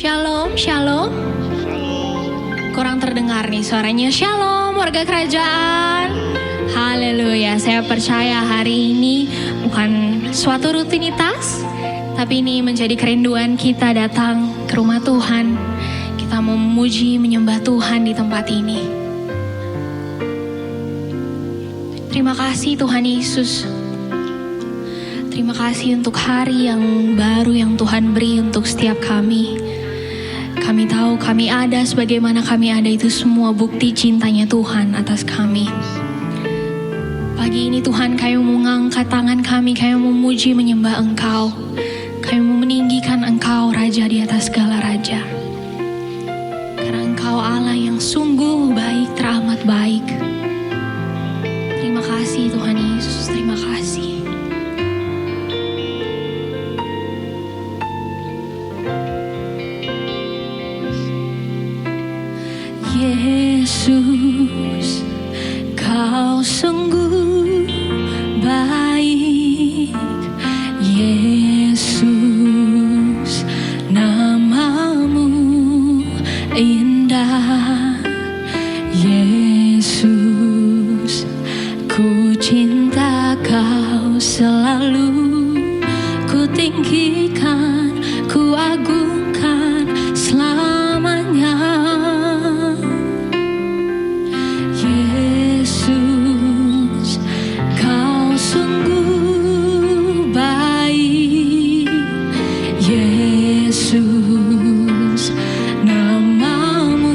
Shalom, shalom. Kurang terdengar nih suaranya. Shalom, warga kerajaan. Haleluya, saya percaya hari ini bukan suatu rutinitas, tapi ini menjadi kerinduan kita datang ke rumah Tuhan. Kita mau memuji, menyembah Tuhan di tempat ini. Terima kasih Tuhan Yesus. Terima kasih untuk hari yang baru yang Tuhan beri untuk setiap kami. Kami tahu kami ada, sebagaimana kami ada itu semua bukti cintanya Tuhan atas kami. Pagi ini Tuhan, kami mau mengangkat tangan kami mau memuji menyembah Engkau. Kami mau meninggikan Engkau Raja di atas segala raja. Karena Engkau Allah yang sungguh baik, teramat baik. Terima kasih Tuhan Yesus, terima kasih. Yesus, Kau sungguh baik. Yesus, nama-Mu indah. Yesus, ku cinta Kau selalu. Ku tinggikan, ku agungkan selamanya. Yesus, Kau sungguh baik. Yesus, nama-Mu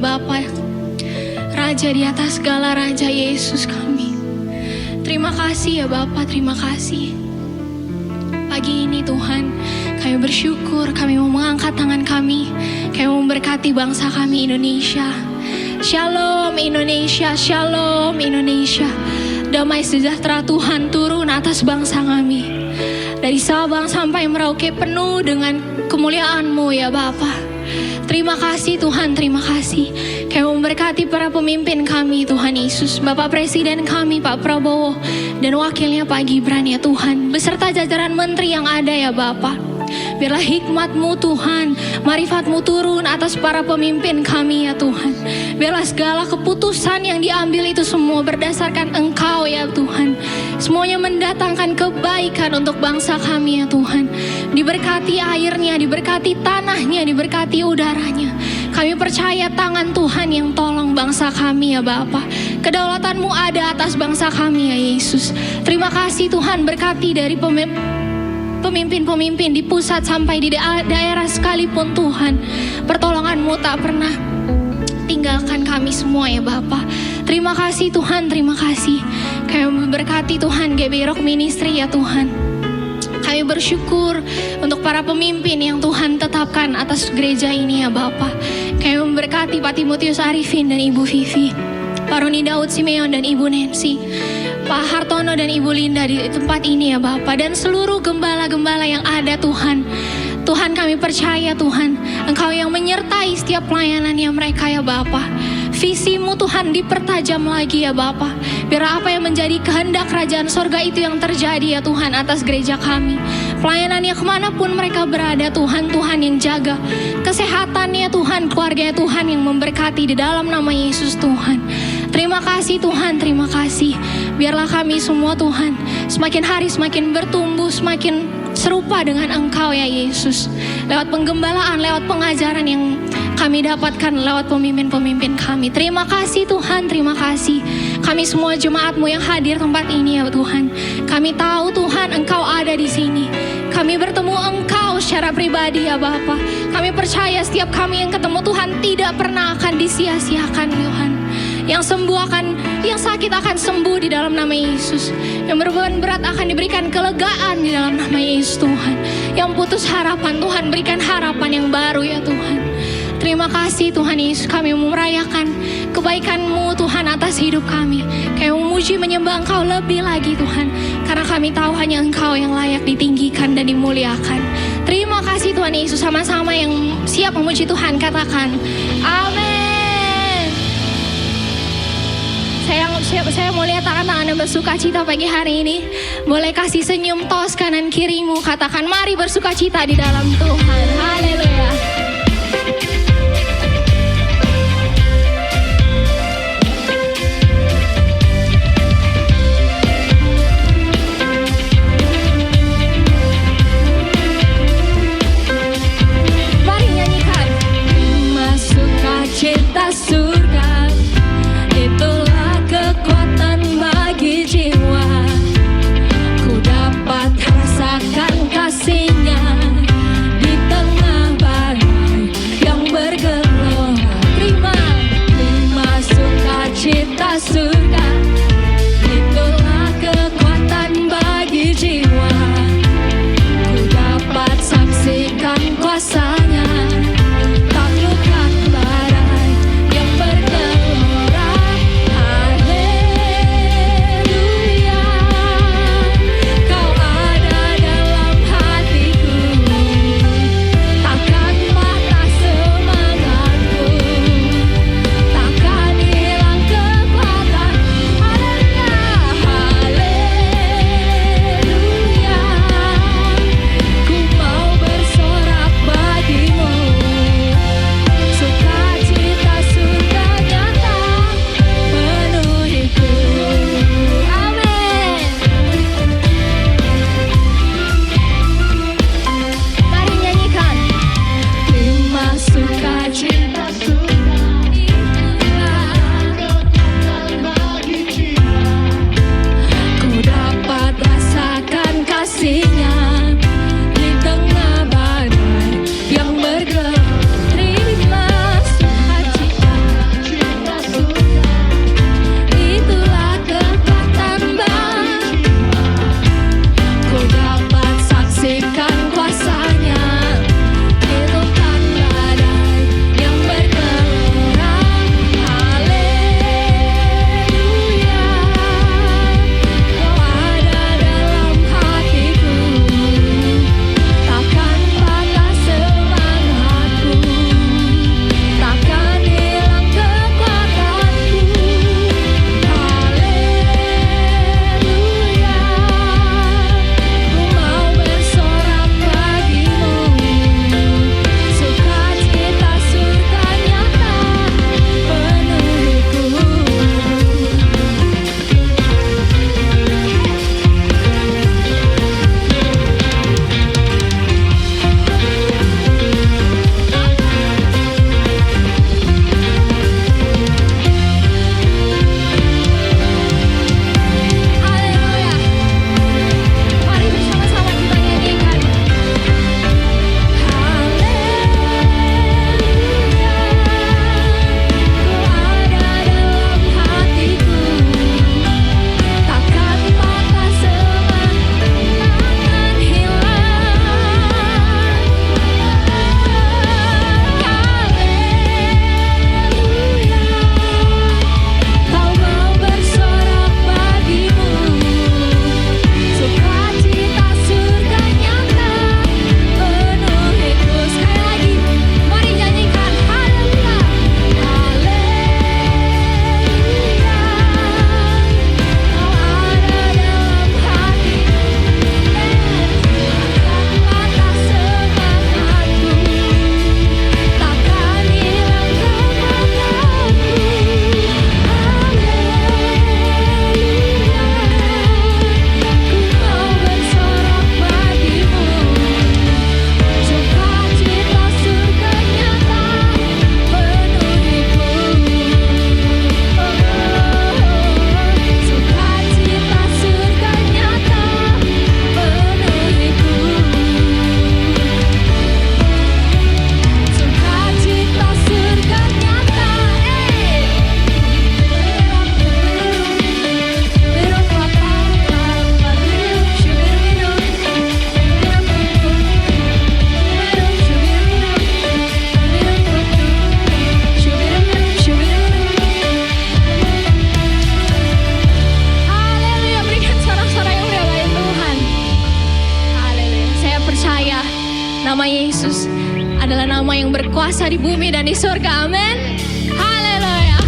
Bapa, Raja di atas segala raja, Yesus kami. Terima kasih ya Bapa, terima kasih. Pagi ini Tuhan, kami bersyukur, kami mau mengangkat tangan kami memberkati bangsa kami Indonesia. Shalom Indonesia, Shalom Indonesia. Damai sejahtera Tuhan turun atas bangsa kami. Dari Sabang sampai Merauke penuh dengan kemuliaan-Mu ya Bapa. Terima kasih Tuhan, terima kasih. Kami memberkati para pemimpin kami Tuhan Yesus. Bapak Presiden kami Pak Prabowo dan wakilnya Pak Gibran ya Tuhan. Beserta jajaran menteri yang ada ya Bapa. Biarlah hikmat-Mu Tuhan, marifat-Mu turun atas para pemimpin kami ya Tuhan. Biarlah segala keputusan yang diambil itu semua berdasarkan Engkau ya Tuhan. Semuanya mendatangkan kebaikan untuk bangsa kami ya Tuhan. Diberkati airnya, diberkati tanahnya, diberkati udaranya. Kami percaya tangan Tuhan yang tolong bangsa kami ya Bapa. Kedaulatan-Mu ada atas bangsa kami ya Yesus. Terima kasih Tuhan, berkati dari pemimpin-pemimpin di pusat sampai di daerah sekalipun Tuhan. Pertolongan-Mu tak pernah tinggalkan kami semua ya Bapa. Terima kasih Tuhan, terima kasih. Kami berkati Tuhan GB Rock Ministry ya Tuhan. Kami bersyukur untuk para pemimpin yang Tuhan tetapkan atas gereja ini ya Bapa. Kami memberkati Pak Timotius Arifin dan Ibu Vivi, Pak Roni Daud Simeon dan Ibu Nancy, Pak Hartono dan Ibu Linda di tempat ini ya Bapa, dan seluruh gembala-gembala yang ada Tuhan. Tuhan kami percaya Tuhan, Engkau yang menyertai setiap pelayanannya mereka ya Bapa. Visi-Mu Tuhan dipertajam lagi ya Bapa. Biar apa yang menjadi kehendak kerajaan sorga itu yang terjadi ya Tuhan atas gereja kami. Pelayanannya kemanapun mereka berada Tuhan, Tuhan yang jaga. Kesehatannya Tuhan, keluarganya Tuhan yang memberkati di dalam nama Yesus Tuhan. Terima kasih Tuhan, terima kasih. Biarlah kami semua Tuhan semakin hari semakin bertumbuh, semakin serupa dengan Engkau ya Yesus. Lewat penggembalaan, lewat pengajaran yang kami dapatkan lewat pemimpin-pemimpin kami. Terima kasih Tuhan, terima kasih. Kami semua jemaat-Mu yang hadir tempat ini ya Tuhan. Kami tahu Tuhan Engkau ada di sini. Kami bertemu Engkau secara pribadi ya Bapa. Kami percaya setiap kami yang ketemu Tuhan tidak pernah akan disia-siakan Tuhan. Yang sembuh yang sakit akan sembuh di dalam nama Yesus. Yang berbeban berat akan diberikan kelegaan di dalam nama Yesus Tuhan. Yang putus harapan Tuhan berikan harapan yang baru ya Tuhan. Terima kasih Tuhan Yesus, kami merayakan kebaikan-Mu Tuhan atas hidup kami. Kami memuji menyembah Engkau lebih lagi Tuhan. Karena kami tahu hanya Engkau yang layak ditinggikan dan dimuliakan. Terima kasih Tuhan Yesus, sama-sama yang siap memuji Tuhan katakan amin. Saya mau lihat tangan-tangan yang bersuka cita pagi hari ini. Boleh kasih senyum tos kanan kirimu. Katakan mari bersuka cita di dalam Tuhan. Haleluya. Mari nyanyikan. Masuklah cita surga, itulah kekuatan bagi jiwa. Ku dapat rasakan kasih-Nya di tengah badai yang bergelora. Terima sukacita surga, itulah kekuatan bagi jiwa. Ku dapat saksikan kuasa-Nya, taklukkan badai yang bergelora. Haleluya, Kau ada dalam hatiku, takkan patah semangatku, takkan hilang kekuatan. Haleluya, ku mau bersorak bagimu, sukacita surga nyata penuhiku. Amin. Mari nyanyikan. Terima sukacita surga, ku dapat rasakan kasih-Nya di tengah badai yang bergelora. Terima sukacita Nama Yesus adalah nama yang berkuasa di bumi dan di surga. Amin. Haleluya.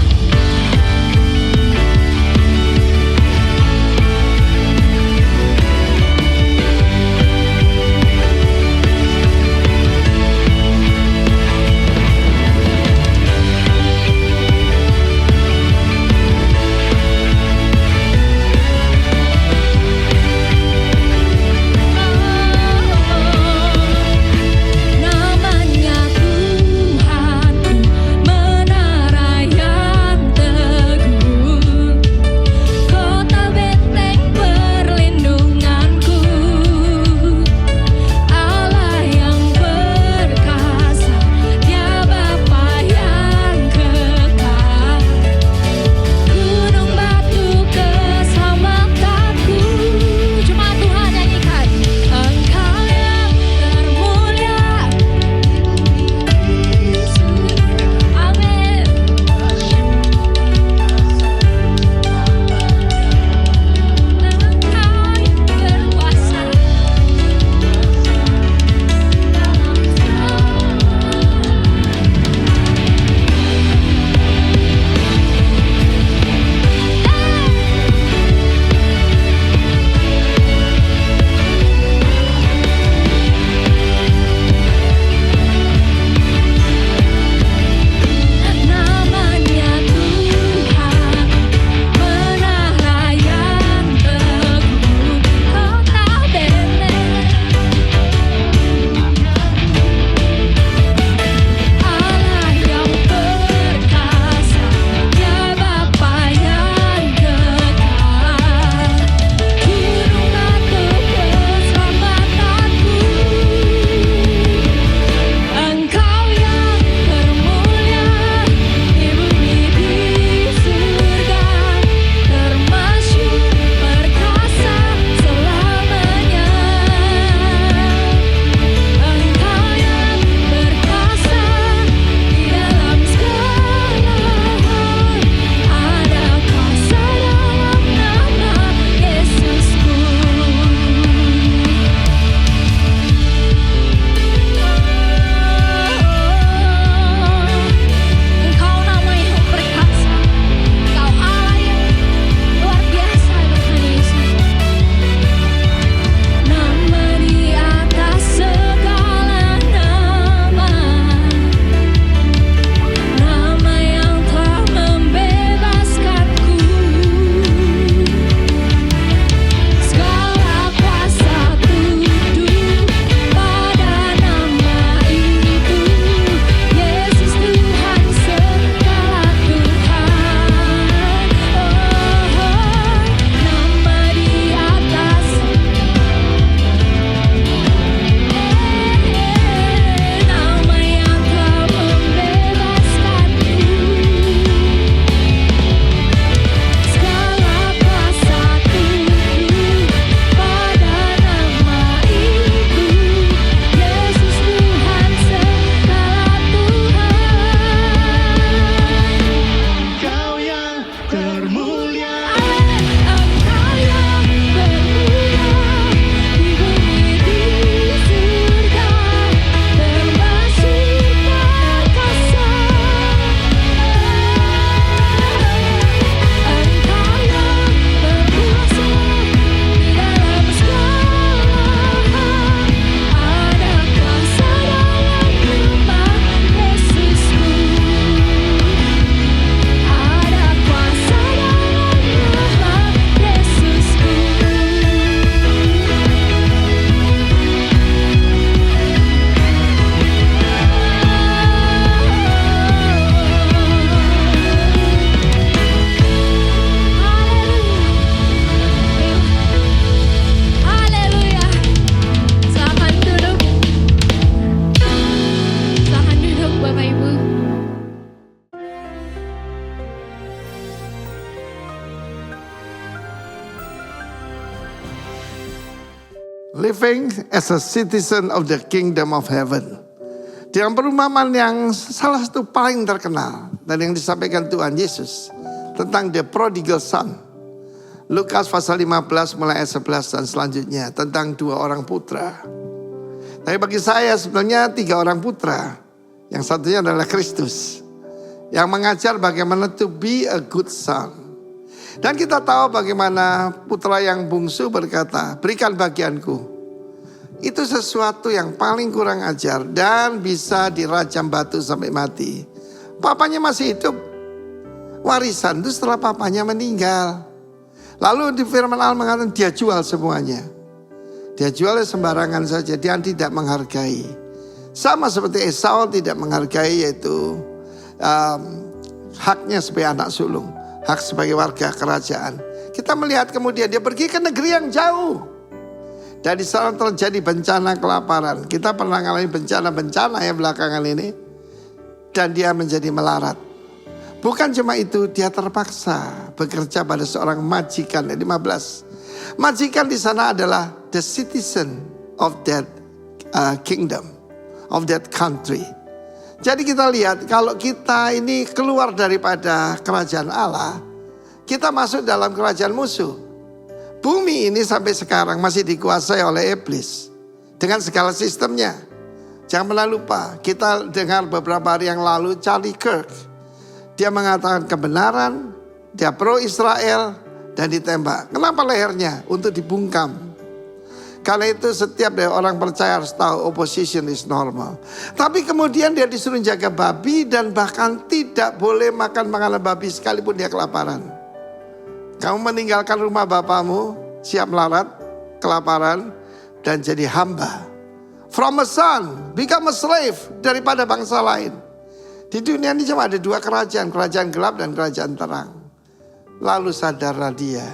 Namanya Tuhanku, menara yang teguh, kota benteng perlindunganku, Allah yang perkasa, Dia Bapa yang kekal, gunung batu keselamatanku. Cuma Tuhan nyanyikan, Engkau yang termulia. Amin. Engkau yang berkuasa. Namanya Tuhan, menara yang teguh, kota benteng, Allah yang perkasa, Dia Bapa yang kekal, gunung batu keselamatanku. Engkau yang termulia di bumi di surga, termasyhur perkasa selamanya. Engkau yang berkuasa di dalam segala hal, ada kuasa dalam nama Yesusku. Engkau nama yang perkasa, Engkau Allah yang luar biasa, Tuhan Yesus. Nama di atas segala nama, nama yang telah membebaskanku. Segala kuasa tunduk pada nama itu, Yesus Tuhan segala Tuhan. Nama di atas, nama yang telah membebaskanku. Segala kuasa tunduk pada nama itu, Yesus Tuhan segala Tuhan. Engkau yang termulia, Engkau yang termulia di bumi di surga, termasyhur perkasa. Engkau yang berkuasa di dalam segala hal, ada kuasa dalam nama Yesusku. Ada kuasa dalam nama Yesusku. Haleluya. Silakan duduk. Silakan duduk Bapak Ibu. living as a citizen of the kingdom of heaven. Dalam perumpamaan yang salah satu paling terkenal dan yang disampaikan Tuhan Yesus tentang the prodigal son. Lukas pasal 15 mulai ayat 11 dan selanjutnya tentang dua orang putra. Tapi bagi saya sebenarnya 3 orang putra. Yang satunya adalah Kristus. Yang mengajar bagaimana to be a good son. Dan kita tahu bagaimana putra yang bungsu berkata, berikan bagianku. Itu sesuatu yang paling kurang ajar dan bisa dirajam batu sampai mati. Papanya masih hidup. Warisan itu setelah papanya meninggal. Lalu di firman Allah mengatakan dia jual semuanya. Dia jualnya sembarangan saja, dia tidak menghargai. Sama seperti Esau tidak menghargai yaitu haknya sebagai anak sulung. Hak sebagai warga kerajaan. Kita melihat kemudian dia pergi ke negeri yang jauh. Dan di sana terjadi bencana kelaparan. Kita pernah mengalami bencana-bencana ya belakangan ini. Dan dia menjadi melarat. Bukan cuma itu, dia terpaksa bekerja pada seorang majikan. 15. Majikan di sana adalah the citizen of that kingdom, of that country. Jadi kita lihat kalau kita ini keluar daripada kerajaan Allah, kita masuk dalam kerajaan musuh. Bumi ini sampai sekarang masih dikuasai oleh iblis dengan segala sistemnya. Jangan pernah lupa, kita dengar beberapa hari yang lalu Charlie Kirk. Dia mengatakan kebenaran, dia pro Israel dan ditembak. Kenapa lehernya? Untuk dibungkam. Karena itu setiap orang percaya harus tahu opposition is normal. Tapi kemudian dia disuruh jaga babi dan bahkan tidak boleh makan makanan babi sekalipun dia kelaparan. Kamu meninggalkan rumah bapamu, siap melarat, kelaparan dan jadi hamba. From a son, become a slave daripada bangsa lain. Di dunia ini cuma ada 2 kerajaan, kerajaan gelap dan kerajaan terang. Lalu sadarlah dia.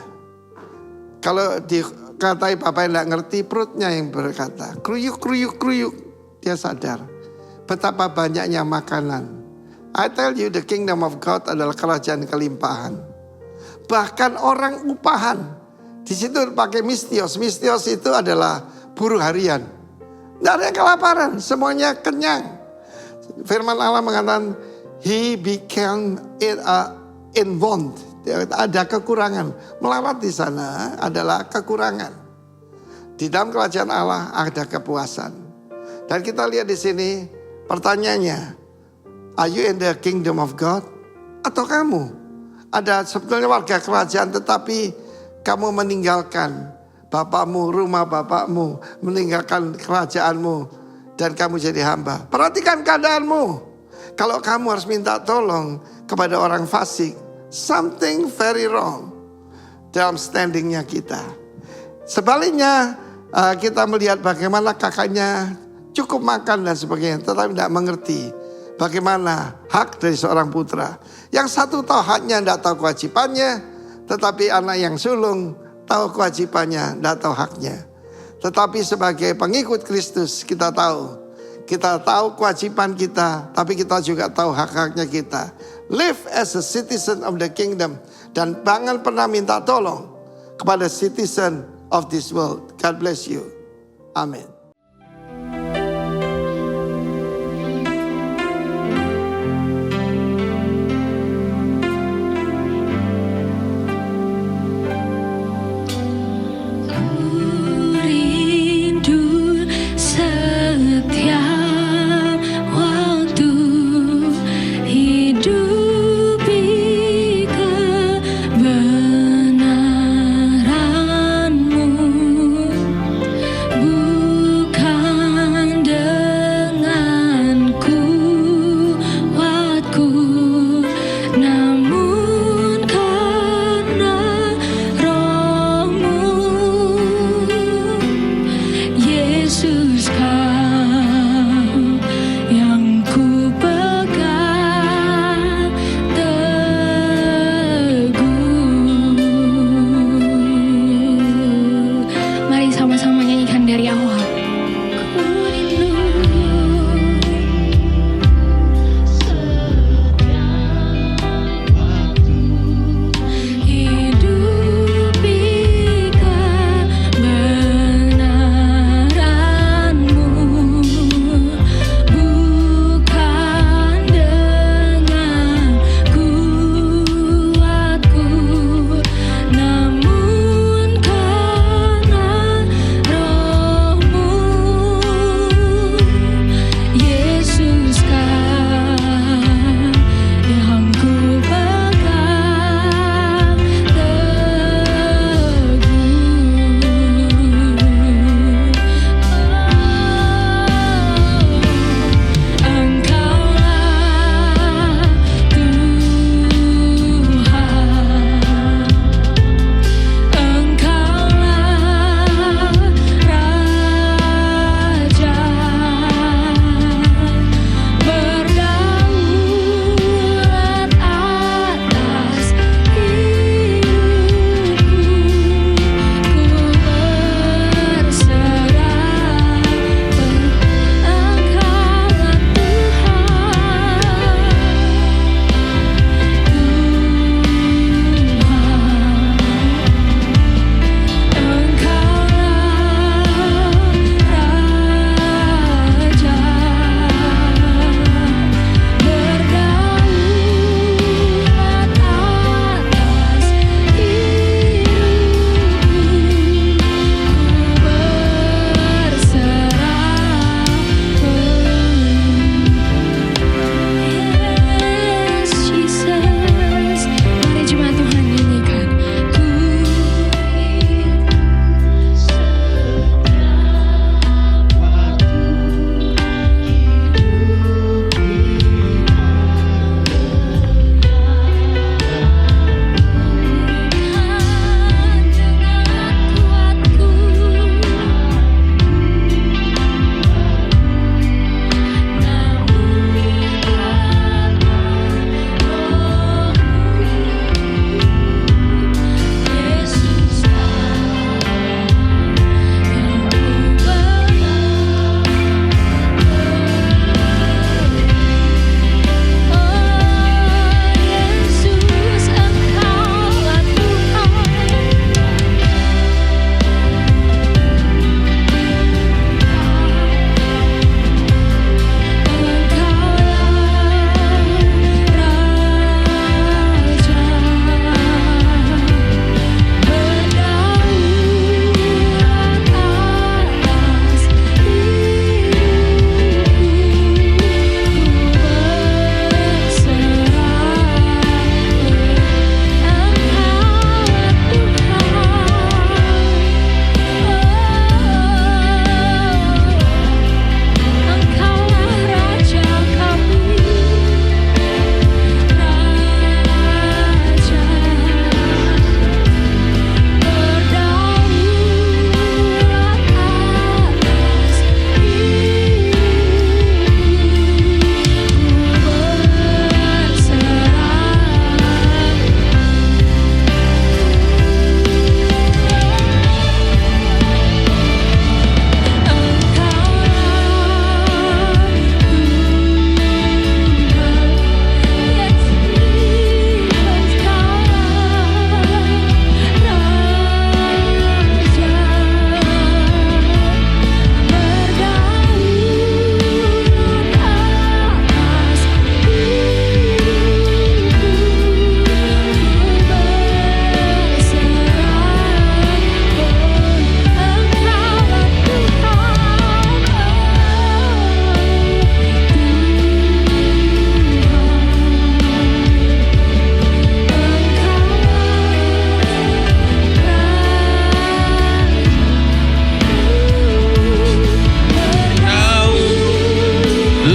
Kalau dikatai bapak yang tidak ngerti, perutnya yang berkata, kruyuk, kruyuk, kruyuk. Dia sadar betapa banyaknya makanan. I tell you, the kingdom of God adalah kerajaan kelimpahan. Bahkan orang upahan. Di situ pakai mistios. Mistios itu adalah buruh harian. Tidak ada yang kelaparan, semuanya kenyang. Firman Allah mengatakan, he became in want. Ada kekurangan. Melarat di sana adalah kekurangan. Di dalam kerajaan Allah ada kepuasan. Dan kita lihat di sini pertanyaannya, are you in the kingdom of God? Atau kamu ada sebetulnya warga kerajaan tetapi kamu meninggalkan bapakmu, rumah bapakmu, meninggalkan kerajaanmu. Dan kamu jadi hamba. Perhatikan keadaanmu. Kalau kamu harus minta tolong kepada orang fasik, something very wrong dalam standingnya kita. Sebaliknya kita melihat bagaimana kakaknya cukup makan dan sebagainya, tetapi tidak mengerti bagaimana hak dari seorang putra. Yang satu tahu haknya, tidak tahu kewajibannya, tetapi anak yang sulung tahu kewajibannya, tidak tahu haknya. Tetapi sebagai pengikut Kristus kita tahu kewajiban kita, tapi kita juga tahu hak-haknya kita. Live as a citizen of the kingdom dan jangan pernah minta tolong kepada citizen of this world. God bless you. Amin. Benaranmu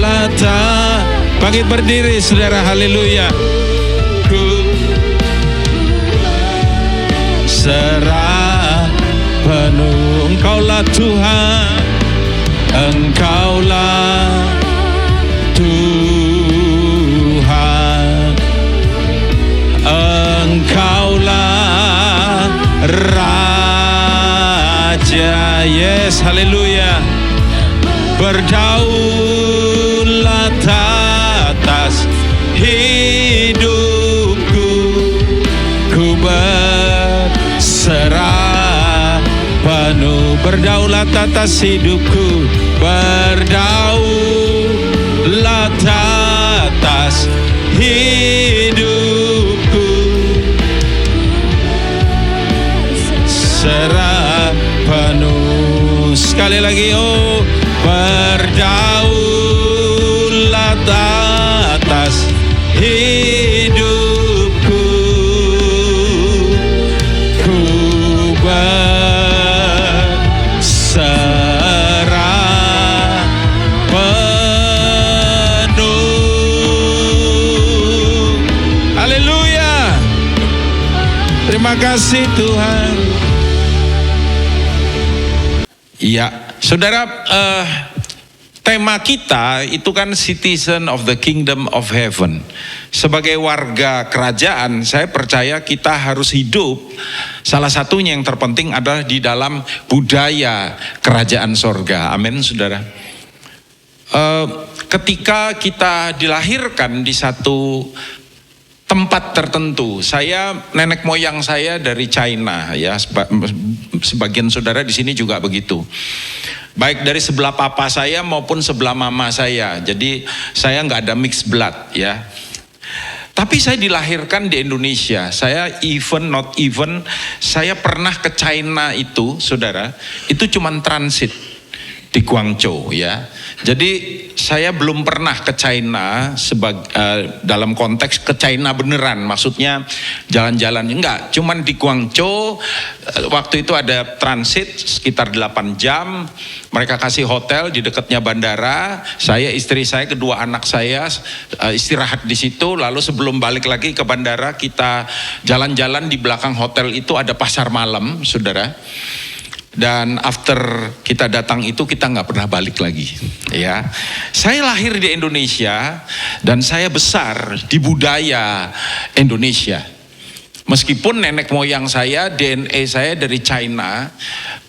lata. Bangkit berdiri saudara, haleluya. Ku serah penuh, Engkaulah Tuhan, Engkaulah Tuhan, Engkaulah Raja. Yes, haleluya. Berdaulat atas hidupku, ku berserah penuh. Berdaulat atas hidupku, berdaulat atas hidupku, serah penuh. Sekali lagi, oh, berdaulat atas hidupku, ku berserah penuh. Haleluya. Terima kasih Tuhan. Iya, saudara, tema kita itu kan citizen of the kingdom of heaven. Sebagai warga kerajaan, saya percaya kita harus hidup. Salah satunya yang terpenting adalah di dalam budaya kerajaan sorga. Amin, saudara. Ketika kita dilahirkan di satu tempat tertentu, nenek moyang saya dari China, ya, sebagian saudara di sini juga begitu. Baik dari sebelah papa saya maupun sebelah mama saya. Jadi saya nggak ada mixed blood, ya. Tapi saya dilahirkan di Indonesia. Saya saya pernah ke China itu, saudara, itu cuman transit di Guangzhou, ya. Jadi saya belum pernah ke China dalam konteks ke China beneran, maksudnya jalan-jalan, enggak, cuman di Guangzhou. Waktu itu ada transit sekitar 8 jam. Mereka kasih hotel di dekatnya bandara. Saya, istri saya, kedua anak saya istirahat di situ. Lalu sebelum balik lagi ke bandara, kita jalan-jalan di belakang hotel itu ada pasar malam, saudara. Dan after kita datang itu kita nggak pernah balik lagi, ya. Saya lahir di Indonesia dan saya besar di budaya Indonesia. Meskipun nenek moyang saya, DNA saya dari China,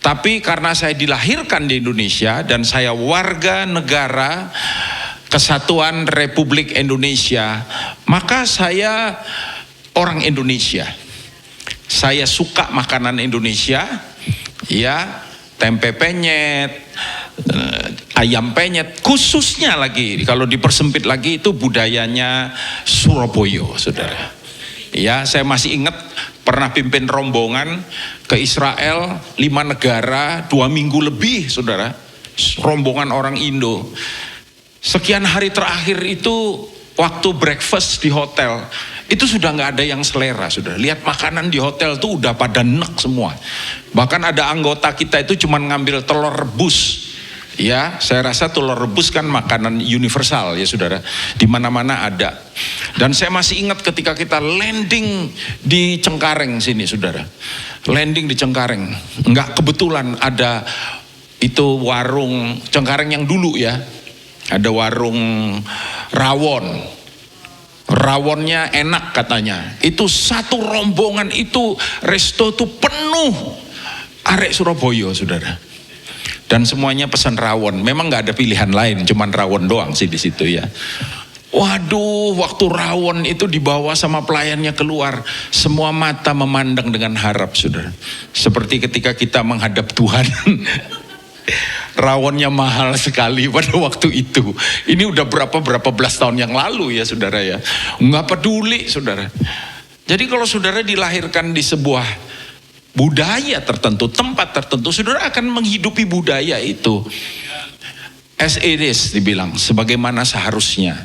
tapi karena saya dilahirkan di Indonesia dan saya warga negara Kesatuan Republik Indonesia, maka saya orang Indonesia. Saya suka makanan Indonesia, ya, tempe penyet, ayam penyet, khususnya lagi kalau dipersempit lagi itu budayanya Surabaya, saudara. Ya, saya masih ingat pernah pimpin rombongan ke Israel 5 negara 2 minggu lebih, saudara. Rombongan orang Indo. Sekian hari terakhir itu waktu breakfast di hotel, itu sudah nggak ada yang selera, saudara. Lihat makanan di hotel tuh udah pada enek semua. Bahkan ada anggota kita itu cuma ngambil telur rebus. Ya, saya rasa telur rebus kan makanan universal, ya saudara. Di mana-mana ada. Dan saya masih ingat ketika kita landing di Cengkareng sini, saudara. Landing di Cengkareng. Nggak kebetulan ada itu warung Cengkareng yang dulu, ya. Ada warung rawon. Rawonnya enak katanya. Itu satu rombongan itu resto tuh penuh arek Surabaya, saudara. Dan semuanya pesan rawon. Memang nggak ada pilihan lain, cuman rawon doang sih di situ, ya. Waduh, waktu rawon itu dibawa sama pelayannya keluar, semua mata memandang dengan harap, saudara. Seperti ketika kita menghadap Tuhan. Rawonnya mahal sekali pada waktu itu. Ini udah berapa belas tahun yang lalu, ya saudara, ya. Nggak peduli, saudara. Jadi kalau saudara dilahirkan di sebuah budaya tertentu, tempat tertentu, saudara akan menghidupi budaya itu as it is, dibilang sebagaimana seharusnya.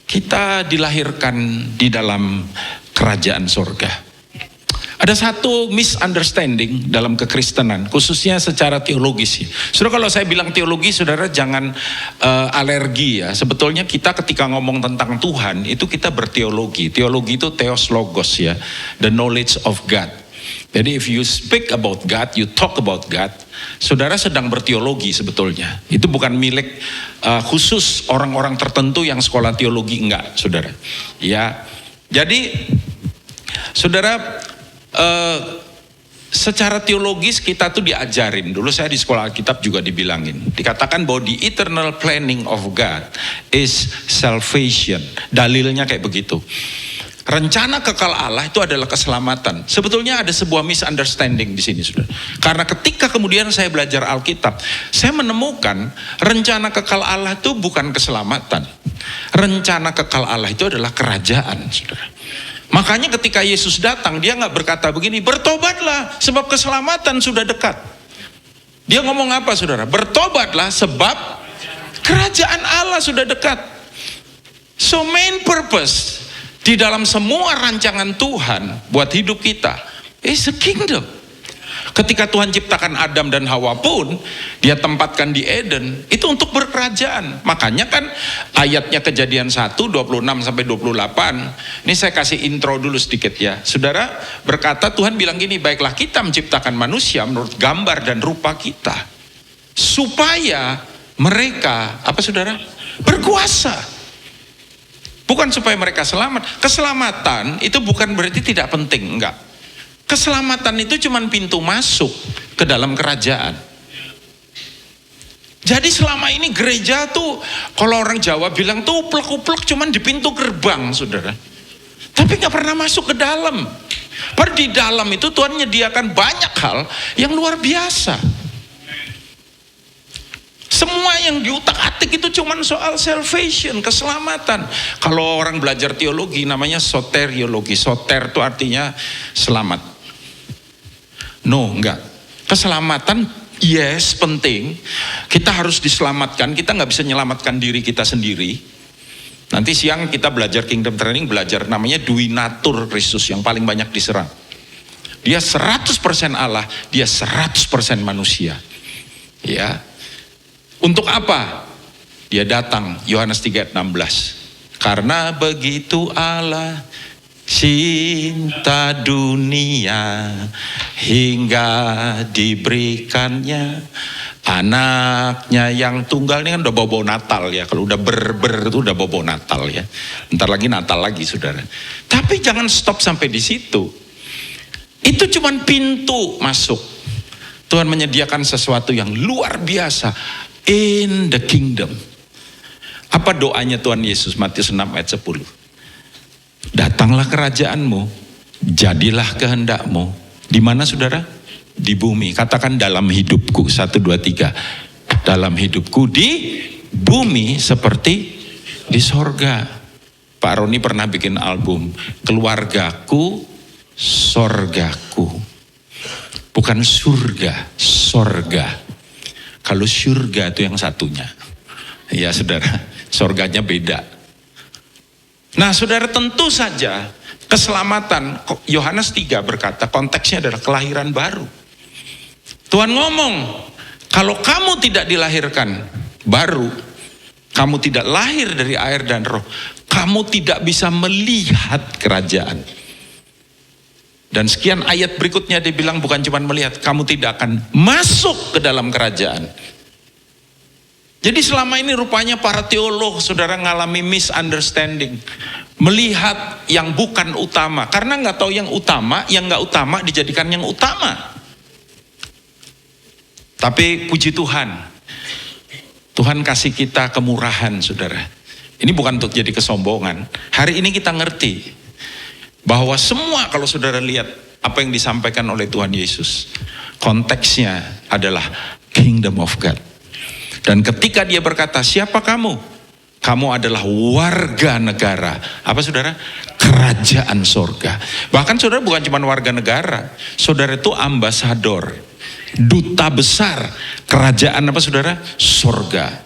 Kita dilahirkan di dalam kerajaan sorga. Ada satu misunderstanding dalam kekristenan, khususnya secara teologis. Saudara, kalau saya bilang teologi, saudara jangan alergi ya. Sebetulnya kita ketika ngomong tentang Tuhan, itu kita berteologi. Teologi itu theos logos ya, the knowledge of God. Jadi if you speak about God, you talk about God, saudara sedang berteologi sebetulnya. Itu bukan milik khusus orang-orang tertentu yang sekolah teologi, enggak, saudara. Ya, jadi saudara, secara teologis kita tuh diajarin. Dulu saya di sekolah Alkitab juga dibilangin. Dikatakan bahwa the eternal planning of God is salvation. Dalilnya kayak begitu. Rencana kekal Allah itu adalah keselamatan. Sebetulnya ada sebuah misunderstanding di sini, saudara. Karena ketika kemudian saya belajar Alkitab, saya menemukan rencana kekal Allah itu bukan keselamatan. Rencana kekal Allah itu adalah kerajaan, saudara. Makanya ketika Yesus datang, dia nggak berkata begini, bertobatlah sebab keselamatan sudah dekat. Dia ngomong apa, saudara? Bertobatlah sebab kerajaan Allah sudah dekat. So main purpose di dalam semua rancangan Tuhan buat hidup kita is a kingdom. Ketika Tuhan ciptakan Adam dan Hawa pun, dia tempatkan di Eden, itu untuk berkerajaan. Makanya kan ayatnya Kejadian 1, 26-28, ini saya kasih intro dulu sedikit ya. Saudara, berkata Tuhan bilang gini, baiklah kita menciptakan manusia menurut gambar dan rupa kita. Supaya mereka, apa saudara? Berkuasa. Bukan supaya mereka selamat. Keselamatan itu bukan berarti tidak penting, enggak. Keselamatan itu cuma pintu masuk ke dalam kerajaan. Jadi selama ini gereja tuh, kalau orang Jawa bilang tuh uplek-uplek cuman di pintu gerbang, saudara. Tapi gak pernah masuk ke dalam. Padahal di dalam itu Tuhan menyediakan banyak hal yang luar biasa. Semua yang diutak-atik itu cuma soal salvation, keselamatan. Kalau orang belajar teologi namanya soteriologi. Soter itu artinya selamat. No, enggak. Keselamatan yes penting. Kita harus diselamatkan. Kita nggak bisa menyelamatkan diri kita sendiri. Nanti siang kita belajar Kingdom Training, belajar namanya Duinatur Kristus yang paling banyak diserang. Dia 100% Allah, dia 100% manusia. Ya. Untuk apa? Dia datang, Yohanes 3:16. Karena begitu Allah cinta dunia hingga diberikannya anaknya yang tunggal. Ini kan udah bobo Natal ya. Kalau udah ber itu udah bobo Natal ya. Ntar lagi Natal lagi, saudara. Tapi jangan stop sampai di situ. Itu cuman pintu masuk. Tuhan menyediakan sesuatu yang luar biasa in the kingdom. Apa doanya Tuhan Yesus? Matius 6 ayat 10. Datanglah kerajaanmu, jadilah kehendakmu. Di mana, saudara? Di bumi. Katakan dalam hidupku. 1, 2, 3. Dalam hidupku di bumi seperti di sorga. Pak Roni pernah bikin album Keluargaku, Sorgaku. Bukan surga, sorga. Kalau surga itu yang satunya. Ya saudara, sorganya beda. Nah saudara, tentu saja keselamatan, Yohanes 3 berkata konteksnya adalah kelahiran baru. Tuhan ngomong, kalau kamu tidak dilahirkan baru, kamu tidak lahir dari air dan roh, kamu tidak bisa melihat kerajaan. Dan sekian ayat berikutnya dia bilang bukan cuma melihat, kamu tidak akan masuk ke dalam kerajaan. Jadi selama ini rupanya para teolog, saudara, ngalami misunderstanding. Melihat yang bukan utama. Karena nggak tahu yang utama, yang nggak utama dijadikan yang utama. Tapi puji Tuhan, Tuhan kasih kita kemurahan, saudara. Ini bukan untuk jadi kesombongan. Hari ini kita ngerti bahwa semua, kalau saudara lihat apa yang disampaikan oleh Tuhan Yesus, konteksnya adalah Kingdom of God. Dan ketika dia berkata, siapa kamu? Kamu adalah warga negara. Apa saudara? Kerajaan sorga. Bahkan saudara bukan cuma warga negara. Saudara itu ambasador. Duta besar. Kerajaan apa saudara? Sorga.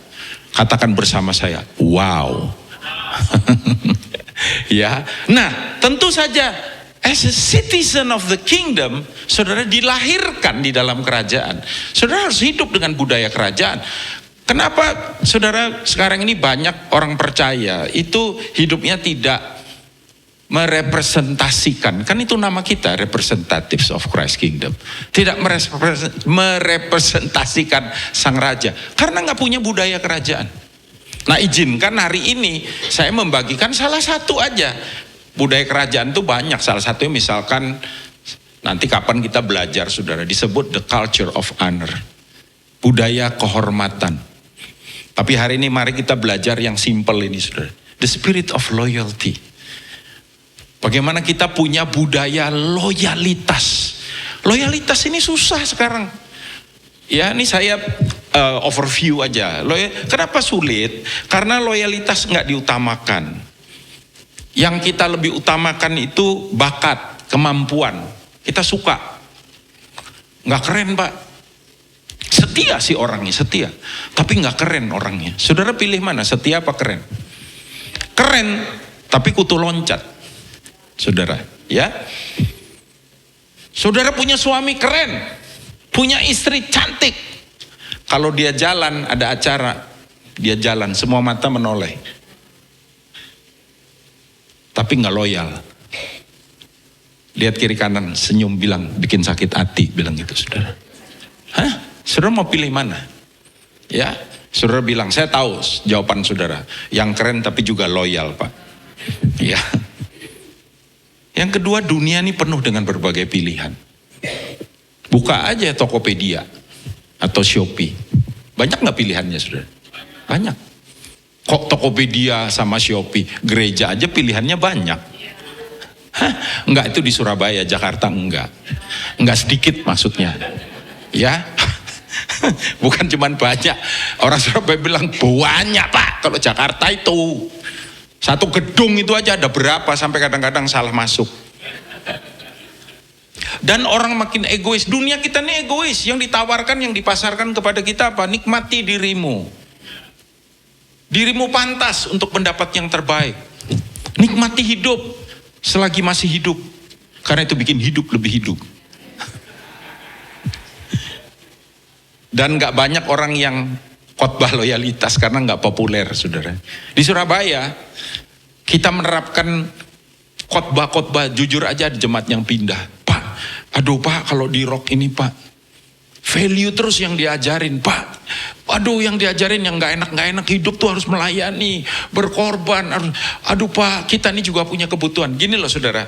Katakan bersama saya, wow. Ya, nah tentu saja As a citizen of the kingdom, saudara dilahirkan di dalam kerajaan. Saudara harus hidup dengan budaya kerajaan. Kenapa saudara sekarang ini banyak orang percaya itu hidupnya tidak merepresentasikan, kan itu nama kita, representatives of Christ Kingdom. Tidak merepresentasikan sang raja, karena nggak punya budaya kerajaan. Nah, izinkan hari ini saya membagikan salah satu aja. Budaya kerajaan itu banyak, salah satunya misalkan nanti kapan kita belajar saudara, disebut the culture of honor, budaya kehormatan. Tapi hari ini mari kita belajar yang simple ini saudara, the spirit of loyalty. Bagaimana kita punya budaya loyalitas. Loyalitas ini susah sekarang. Ya, ini saya overview aja. Kenapa sulit? Karena loyalitas nggak diutamakan. Yang kita lebih utamakan itu bakat, kemampuan. Kita suka. Nggak keren pak. Setia sih orangnya, setia. Tapi nggak keren orangnya. Saudara pilih mana, setia apa keren? Keren, tapi kutu loncat. Saudara, ya. Saudara punya suami keren. Punya istri cantik. Kalau dia jalan, ada acara. Dia jalan, semua mata menoleh. Tapi nggak loyal. Lihat kiri kanan, senyum bilang, bikin sakit hati, bilang gitu saudara. Hah? Saudara mau pilih mana? Ya, saudara bilang, saya tahu jawaban saudara. Yang keren tapi juga loyal pak. Ya. Yang kedua, dunia ini penuh dengan berbagai pilihan. Buka aja Tokopedia atau Shopee. Banyak nggak pilihannya saudara? Banyak. Kok Tokopedia sama Shopee, gereja aja pilihannya banyak. Hah? Enggak, itu di Surabaya, Jakarta enggak. Enggak sedikit maksudnya. Ya. Bukan cuman banyak. Orang Surabaya bilang banyak pak. Kalau Jakarta itu satu gedung itu aja ada berapa, sampai kadang-kadang salah masuk. Dan orang makin egois. Dunia kita ini egois. Yang ditawarkan, yang dipasarkan kepada kita apa? Nikmati dirimu. Dirimu pantas untuk mendapat yang terbaik. Nikmati hidup selagi masih hidup. Karena itu bikin hidup lebih hidup. Dan gak banyak orang yang khotbah loyalitas karena gak populer saudara. Di Surabaya kita menerapkan khotbah-khotbah, jujur aja ada jemaat yang pindah. Pak, aduh pak kalau di rock ini pak, value terus yang diajarin pak. Aduh yang diajarin yang gak enak hidup tuh harus melayani, berkorban. Aduh pak, kita ini juga punya kebutuhan. Gini loh saudara,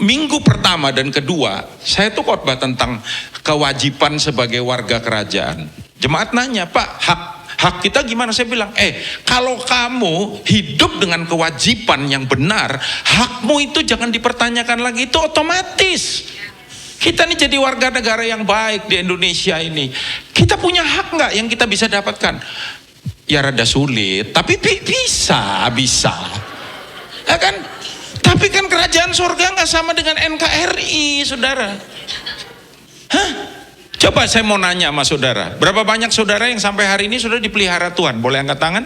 minggu pertama dan kedua saya tuh khotbah tentang kewajiban sebagai warga kerajaan. Jemaat nanya, pak hak kita gimana? Saya bilang, kalau kamu hidup dengan kewajiban yang benar, hakmu itu jangan dipertanyakan lagi, itu otomatis. Kita nih jadi warga negara yang baik di Indonesia ini. Kita punya hak nggak yang kita bisa dapatkan? Ya rada sulit, tapi bisa. Ya kan? Tapi kan kerajaan surga nggak sama dengan NKRI, saudara. Hah? Coba saya mau nanya sama saudara, berapa banyak saudara yang sampai hari ini sudah dipelihara Tuhan? Boleh angkat tangan?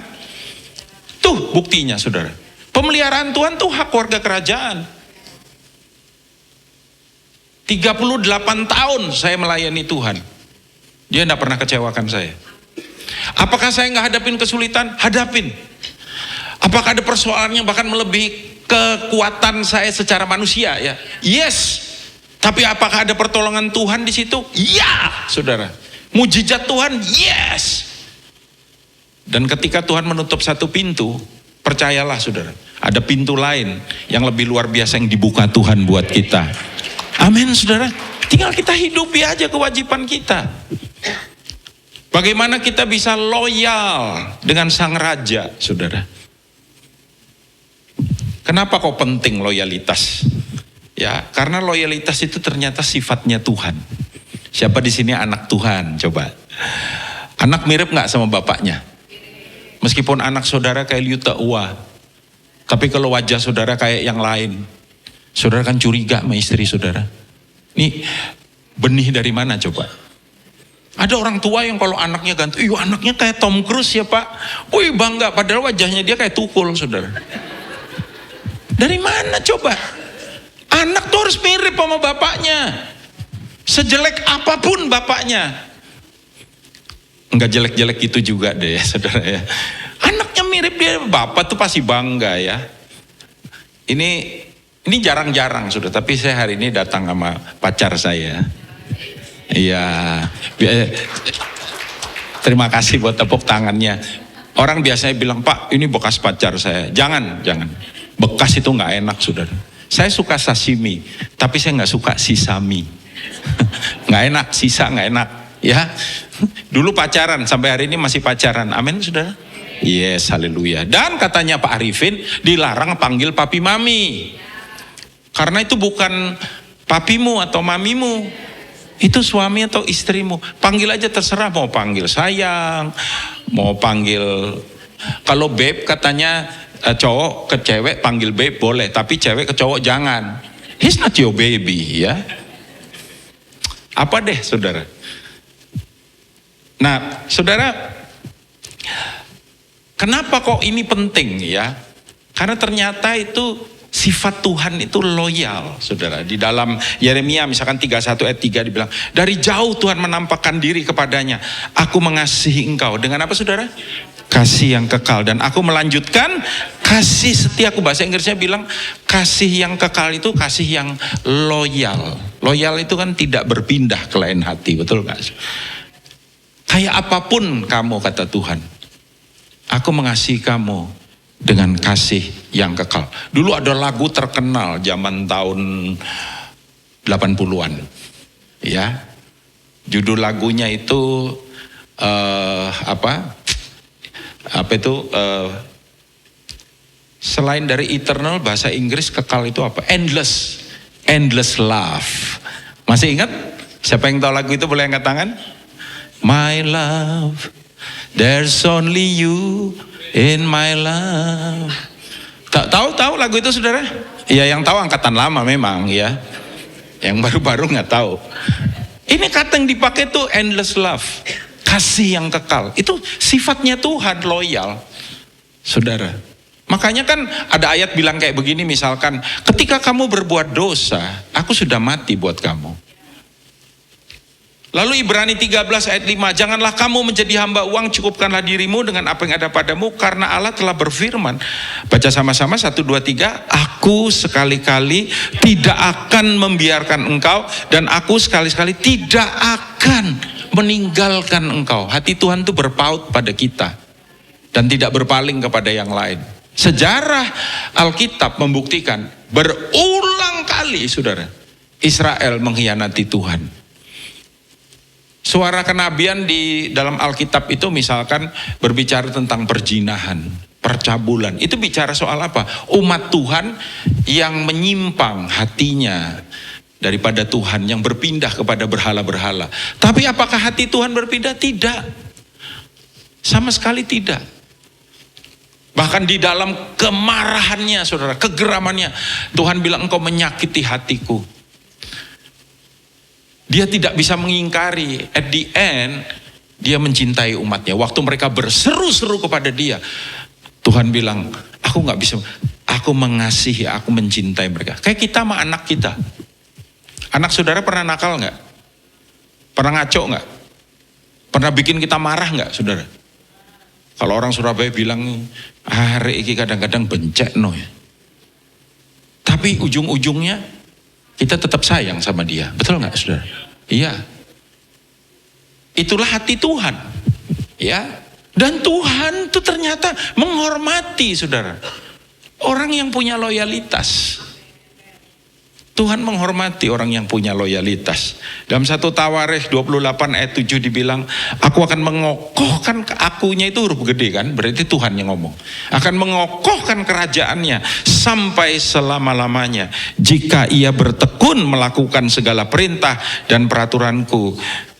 Tuh buktinya saudara. Pemeliharaan Tuhan tuh hak warga kerajaan. 38 tahun saya melayani Tuhan. Dia tidak pernah kecewakan saya. Apakah saya nggak hadapin kesulitan? Hadapin. Apakah ada persoalan yang bahkan melebihi kekuatan saya secara manusia? Ya, yes. Tapi apakah ada pertolongan Tuhan di situ? Ya, saudara. Mujizat Tuhan, yes. Dan ketika Tuhan menutup satu pintu, percayalah saudara, ada pintu lain yang lebih luar biasa yang dibuka Tuhan buat kita. Amin saudara. Tinggal kita hidupi aja kewajiban kita. Bagaimana kita bisa loyal dengan sang raja, saudara? Kenapa kok penting loyalitas? Ya, karena loyalitas itu ternyata sifatnya Tuhan. Siapa di sini anak Tuhan? Coba. Anak mirip nggak sama bapaknya? Meskipun anak saudara kayak liuta ua, tapi kalau wajah saudara kayak yang lain, saudara kan curiga sama istri saudara. Nih benih dari mana coba? Ada orang tua yang kalau anaknya ganteng, anaknya kayak Tom Cruise ya pak. Wih bangga, padahal wajahnya dia kayak tukul saudara. Dari mana coba? Anak tuh harus mirip sama bapaknya. Sejelek apapun bapaknya. Enggak jelek-jelek gitu juga deh ya saudara ya. Anaknya mirip dia, bapak tuh pasti bangga ya. Ini jarang-jarang sudah, tapi saya hari ini datang sama pacar saya. Iya. Terima kasih buat tepuk tangannya. Orang biasanya bilang, Pak ini bekas pacar saya. Jangan. Bekas itu nggak enak saudara. Saya suka sashimi, tapi saya nggak suka sisami. Nggak enak, sisa nggak enak. Ya, dulu pacaran, sampai hari ini masih pacaran. Amin saudara. Yes, haleluya. Dan katanya Pak Arifin dilarang panggil papi mami. Karena itu bukan papimu atau mamimu. Itu suami atau istrimu. Panggil aja terserah, mau panggil sayang, mau panggil, kalau babe katanya cowok ke cewek panggil babe boleh, tapi cewek ke cowok jangan. He's not your baby ya. Apa deh saudara. Nah saudara, kenapa kok ini penting ya? Karena ternyata itu sifat Tuhan itu loyal, saudara. Di dalam Yeremia misalkan 31 ayat 3 dibilang, dari jauh Tuhan menampakkan diri kepadanya. Aku mengasihi engkau. Dengan apa saudara? Kasih yang kekal. Dan aku melanjutkan kasih setiaku. Bahasa Inggrisnya bilang kasih yang kekal itu kasih yang loyal. Loyal itu kan tidak berpindah ke lain hati, betul gak? Kayak apapun kamu kata Tuhan, aku mengasihi kamu dengan kasih yang kekal. Dulu ada lagu terkenal zaman tahun 80-an. Ya. Judul lagunya itu selain dari eternal, bahasa Inggris kekal itu apa? Endless love. Masih ingat? Siapa yang tahu lagu itu boleh angkat tangan? My love, there's only you in my love. Tahu lagu itu saudara? Ya yang tahu angkatan lama memang ya. Yang baru-baru nggak tahu. Ini kata yang dipakai tuh endless love, kasih yang kekal. Itu sifatnya Tuhan, loyal, saudara. Makanya kan ada ayat bilang kayak begini, misalkan, ketika kamu berbuat dosa, aku sudah mati buat kamu. Lalu Ibrani 13 ayat 5, janganlah kamu menjadi hamba uang, cukupkanlah dirimu dengan apa yang ada padamu, karena Allah telah berfirman. Baca sama-sama 1, 2, 3, aku sekali-kali tidak akan membiarkan engkau, dan aku sekali-kali tidak akan meninggalkan engkau. Hati Tuhan itu berpaut pada kita, dan tidak berpaling kepada yang lain. Sejarah Alkitab membuktikan, berulang kali saudara, Israel mengkhianati Tuhan. Suara kenabian di dalam Alkitab itu misalkan berbicara tentang perzinahan, percabulan. Itu bicara soal apa? Umat Tuhan yang menyimpang hatinya daripada Tuhan, yang berpindah kepada berhala-berhala. Tapi apakah hati Tuhan berpindah? Tidak. Sama sekali tidak. Bahkan di dalam kemarahannya saudara, kegeramannya, Tuhan bilang engkau menyakiti hatiku. Dia tidak bisa mengingkari. At the end, dia mencintai umatnya. Waktu mereka berseru-seru kepada dia, Tuhan bilang, aku gak bisa, aku mengasihi, aku mencintai mereka. Kayak kita sama anak kita. Anak saudara pernah nakal gak? Pernah ngaco gak? Pernah bikin kita marah gak saudara? Kalau orang Surabaya bilang, hari ini kadang-kadang bencek no ya. Tapi ujung-ujungnya, kita tetap sayang sama dia. Betul gak saudara? Iya. Itulah hati Tuhan. Ya. Dan Tuhan itu ternyata menghormati saudara. Orang yang punya loyalitas. Tuhan menghormati orang yang punya loyalitas. Dalam 1 Tawarikh 28 ayat 7 dibilang, aku akan mengokohkan, akunya itu huruf gede kan, berarti Tuhan yang ngomong. Akan mengokohkan kerajaannya sampai selama-lamanya, jika ia bertekun melakukan segala perintah dan peraturanku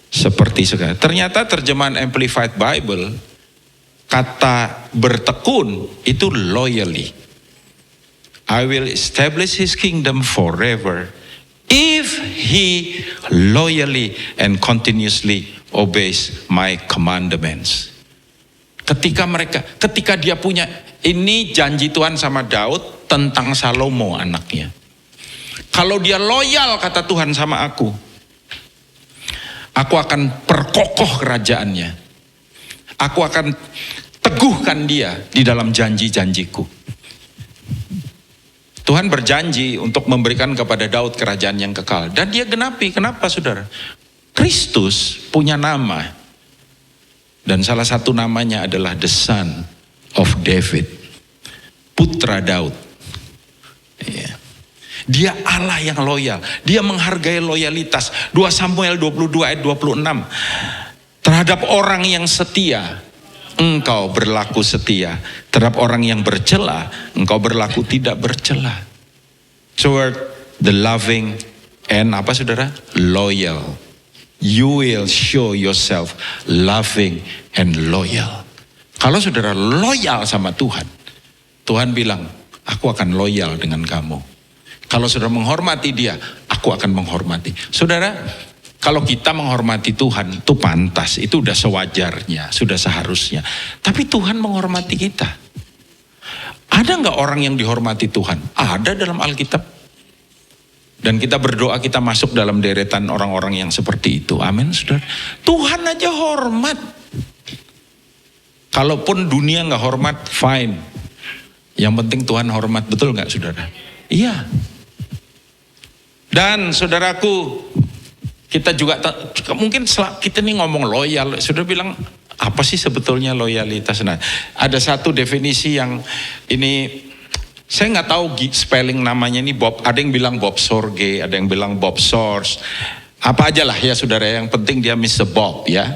seperti segala. Ternyata terjemahan Amplified Bible, kata bertekun itu loyally. I will establish his kingdom forever if he loyally and continuously obeys my commandments. Ketika dia punya, ini janji Tuhan sama Daud tentang Salomo anaknya. Kalau dia loyal kata Tuhan sama aku akan perkokoh kerajaannya. Aku akan teguhkan dia di dalam janji-janjiku. Tuhan berjanji untuk memberikan kepada Daud kerajaan yang kekal. Dan dia genapi. Kenapa saudara? Kristus punya nama. Dan salah satu namanya adalah the Son of David. Putra Daud. Ya. Dia Allah yang loyal. Dia menghargai loyalitas. 2 Samuel 22 ayat 26. Terhadap orang yang setia, engkau berlaku setia. Terhadap orang yang bercela, engkau berlaku tidak bercela. Toward the loving and apa saudara? Loyal. You will show yourself loving and loyal. Kalau saudara loyal sama Tuhan, Tuhan bilang, aku akan loyal dengan kamu. Kalau saudara menghormati dia, aku akan menghormati. Saudara, kalau kita menghormati Tuhan, itu pantas, itu udah sewajarnya, sudah seharusnya. Tapi Tuhan menghormati kita. Ada nggak orang yang dihormati Tuhan? Ada dalam Alkitab. Dan kita berdoa kita masuk dalam deretan orang-orang yang seperti itu. Amin, saudara. Tuhan aja hormat. Kalaupun dunia nggak hormat, fine. Yang penting Tuhan hormat, betul nggak saudara? Iya. Dan saudaraku, kita juga mungkin kita nih ngomong loyal, saudara bilang apa sih sebetulnya loyalitas? Nah, ada satu definisi yang ini saya nggak tahu spelling namanya ini Bob. Ada yang bilang Bob Sorge, ada yang bilang Bob Source. Apa aja lah ya saudara. Yang penting dia Mr. Bob ya.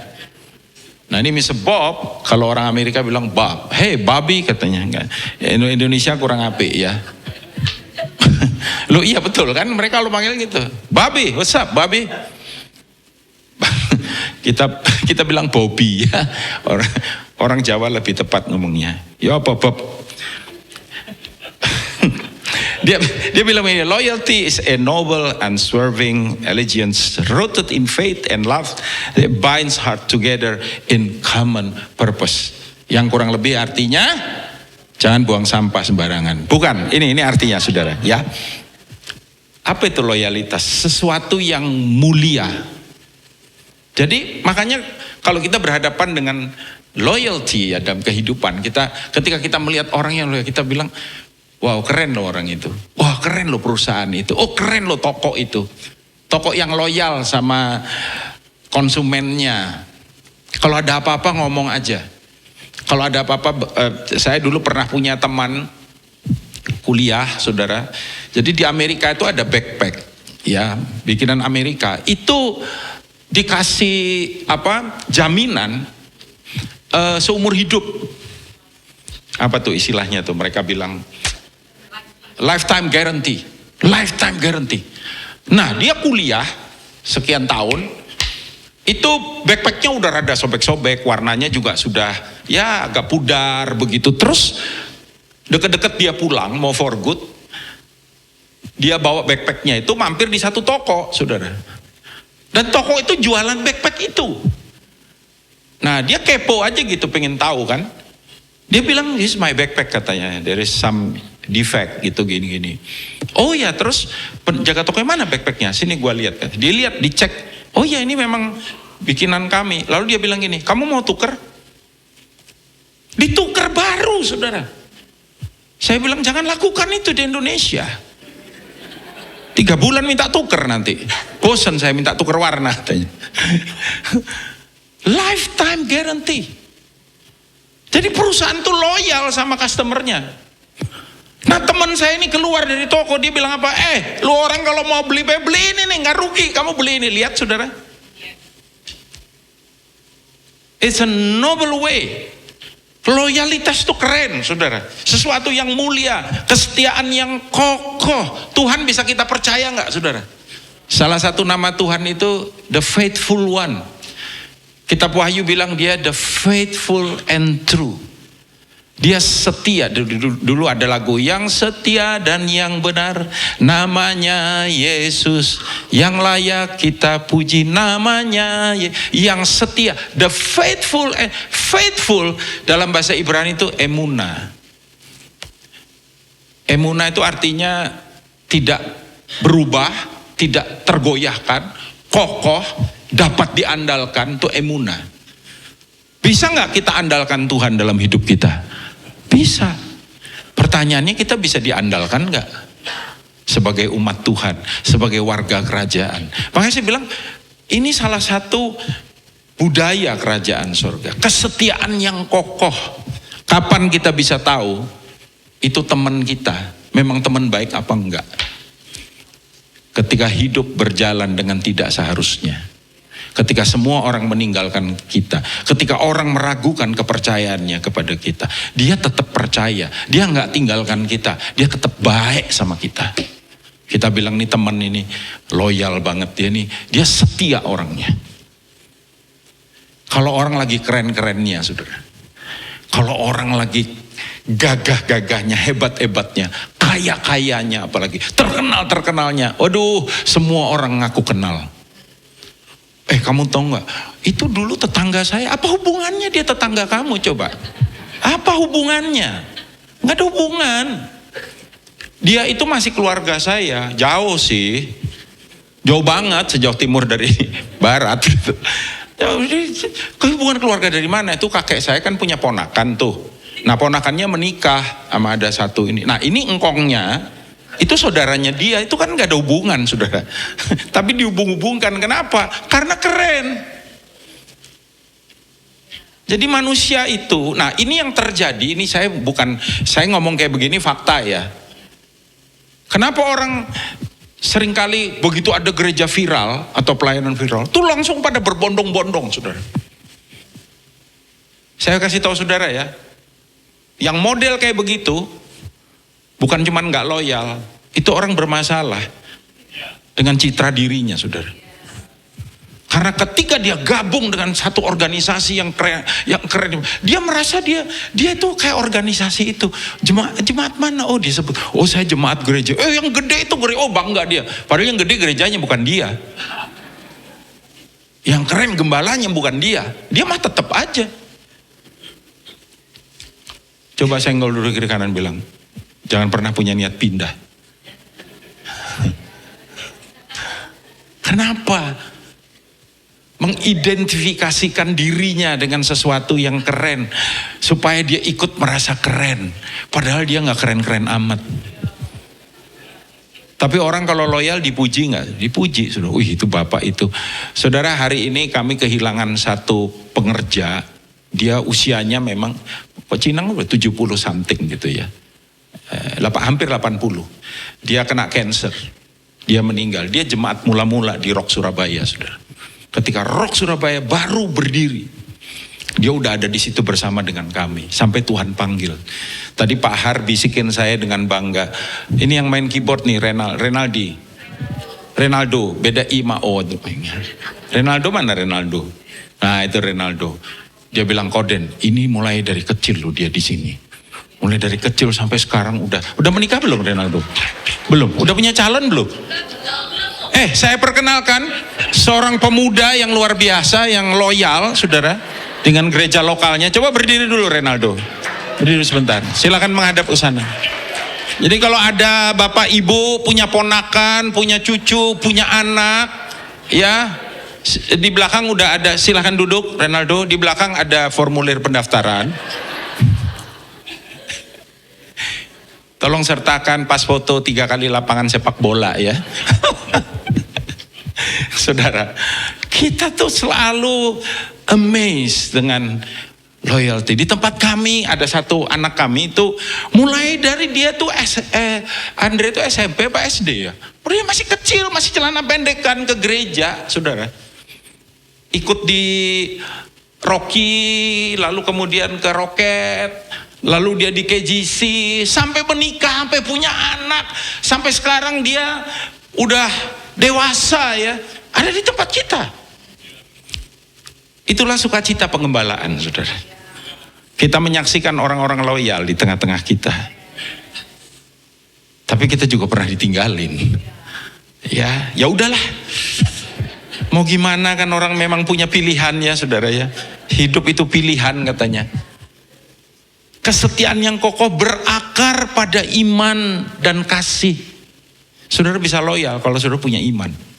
Nah ini Mr. Bob, kalau orang Amerika bilang Bob. Hey Bobby katanya. Indonesia kurang apik ya. Loh iya betul kan, mereka lo panggil gitu. Bobby, what's up Bobby? kita bilang Bobby ya. Orang Jawa lebih tepat ngomongnya. Ya Bob. Dia bilang ini, loyalty is a noble unswerving allegiance rooted in faith and love that binds heart together in common purpose. Yang kurang lebih artinya jangan buang sampah sembarangan. Bukan, ini artinya saudara ya. Apa itu loyalitas? Sesuatu yang mulia. Jadi makanya kalau kita berhadapan dengan loyalty ya dalam kehidupan kita, ketika kita melihat orang yang loyal, kita bilang, wow keren loh orang itu. Wah keren loh perusahaan itu. Oh keren loh toko itu. Toko yang loyal sama konsumennya. Kalau ada apa-apa ngomong aja. Kalau ada apa-apa, saya dulu pernah punya teman kuliah saudara. Jadi di Amerika itu ada backpack. Ya bikinan Amerika. Itu dikasih jaminan seumur hidup. Apa tuh istilahnya tuh, mereka bilang lifetime guarantee. Lifetime guarantee. Nah dia kuliah sekian tahun, itu backpacknya udah rada sobek-sobek, warnanya juga sudah ya agak pudar begitu. Terus deket-deket dia pulang mau for good, dia bawa backpacknya itu mampir di satu toko saudara. Dan toko itu jualan backpack itu. Nah dia kepo aja gitu, pengen tahu kan. Dia bilang, this is my backpack katanya, there is some defect gitu gini-gini. Oh ya, terus penjaga tokonya mana backpacknya? Sini gua lihat. Dia lihat, dicek. Oh ya ini memang bikinan kami. Lalu dia bilang gini, kamu mau tuker? Ditukar baru saudara. Saya bilang jangan lakukan itu di Indonesia. 3 bulan minta tuker nanti. Bosan saya minta tuker warna katanya. Lifetime guarantee. Jadi perusahaan tuh loyal sama customernya. Nah teman saya ini keluar dari toko, dia bilang apa? Lu orang kalau mau beli ini nih, nggak rugi, kamu beli ini. Lihat saudara. It's a noble way. Loyalitas itu keren saudara. Sesuatu yang mulia, kesetiaan yang kokoh. Tuhan bisa kita percaya nggak saudara? Salah satu nama Tuhan itu the faithful one. Kitab Wahyu bilang dia the faithful and true. Dia setia. Dulu ada lagu yang setia dan yang benar, namanya Yesus, yang layak kita puji namanya yang setia. The faithful and faithful dalam bahasa Ibrani itu emuna. Emuna itu artinya tidak berubah, tidak tergoyahkan, kokoh, dapat diandalkan, itu emunah. Bisa nggak kita andalkan Tuhan dalam hidup kita? Bisa. Pertanyaannya, kita bisa diandalkan nggak? Sebagai umat Tuhan, sebagai warga kerajaan. Makanya saya bilang, ini salah satu budaya kerajaan surga. Kesetiaan yang kokoh. Kapan kita bisa tahu itu teman kita, memang teman baik apa enggak? Ketika hidup berjalan dengan tidak seharusnya. Ketika semua orang meninggalkan kita. Ketika orang meragukan kepercayaannya kepada kita. Dia tetap percaya. Dia enggak tinggalkan kita. Dia tetap baik sama kita. Kita bilang nih teman ini loyal banget dia nih. Dia setia orangnya. Kalau orang lagi keren-kerennya saudara. Kalau orang lagi gagah-gagahnya, hebat-hebatnya, kaya-kayanya apalagi, terkenal-terkenalnya. Waduh, semua orang ngaku kenal. Kamu tahu nggak? Itu dulu tetangga saya. Apa hubungannya dia tetangga kamu coba? Apa hubungannya? Nggak ada hubungan. Dia itu masih keluarga saya. Jauh sih. Jauh banget, sejauh timur dari barat gitu. Hubungan keluarga dari mana? Itu kakek saya kan punya ponakan tuh. Nah ponakannya menikah sama ada satu ini. Nah ini engkongnya, itu saudaranya dia. Itu kan gak ada hubungan saudara. Tapi dihubung-hubungkan. Kenapa? Karena keren. Jadi manusia itu, nah ini yang terjadi. Ini saya ngomong kayak begini fakta ya. Kenapa orang seringkali begitu ada gereja viral atau pelayanan viral, tuh langsung pada berbondong-bondong, saudara. Saya kasih tahu saudara ya, yang model kayak begitu, bukan cuman nggak loyal, itu orang bermasalah dengan citra dirinya, saudara. Karena ketika dia gabung dengan satu organisasi yang keren, dia merasa dia tuh kayak organisasi itu. Jemaat mana? Oh dia sebut, oh saya jemaat gereja. Yang gede itu gereja, oh bangga dia. Padahal yang gede gerejanya bukan dia. Yang keren gembalanya bukan dia. Dia mah tetap aja. Coba senggol dulu kiri kanan bilang, jangan pernah punya niat pindah. Kenapa? Mengidentifikasikan dirinya dengan sesuatu yang keren supaya dia ikut merasa keren, padahal dia nggak keren-keren amat. Tapi orang kalau loyal dipuji nggak? Dipuji, sudah. Wih itu bapak itu. Saudara, hari ini kami kehilangan satu pengerja. Dia usianya memang Cinang udah 70 something gitu ya, hampir 80. Dia kena cancer, dia meninggal. Dia jemaat mula-mula di Rock Surabaya, saudara. Ketika Rock Surabaya baru berdiri, dia udah ada di situ bersama dengan kami sampai Tuhan panggil. Tadi Pak Har bisikin saya dengan bangga, ini yang main keyboard nih Renaldo, beda I ma O. Renaldo mana Renaldo? Nah itu Renaldo. Dia bilang, Koden, ini mulai dari kecil loh dia di sini. Mulai dari kecil sampai sekarang udah menikah belum Renaldo? Belum. Udah punya calon belum? Saya perkenalkan seorang pemuda yang luar biasa, yang loyal, saudara, dengan gereja lokalnya. Coba berdiri dulu Renaldo. Berdiri sebentar. Silakan menghadap ke sana. Jadi kalau ada bapak ibu punya ponakan, punya cucu, punya anak, ya di belakang udah ada. Silakan duduk Renaldo. Di belakang ada formulir pendaftaran. Tolong sertakan pas foto 3 kali lapangan sepak bola ya. Saudara, kita tuh selalu amazed dengan loyalty. Di tempat kami ada satu anak kami itu mulai dari dia tuh Andre itu SMP apa SD ya. Dia masih kecil, masih celana pendek kan ke gereja, saudara. Ikut di Rocky, lalu kemudian ke Roket, lalu dia di KGC, sampai menikah, sampai punya anak, sampai sekarang dia udah dewasa ya. Ada di tempat kita. Itulah sukacita pengembalaan, saudara. Kita menyaksikan orang-orang loyal di tengah-tengah kita. Tapi kita juga pernah ditinggalin. Ya udahlah. Mau gimana kan orang memang punya pilihan ya, saudara ya. Hidup itu pilihan katanya. Kesetiaan yang kokoh berakar pada iman dan kasih. Saudara bisa loyal kalau saudara punya iman.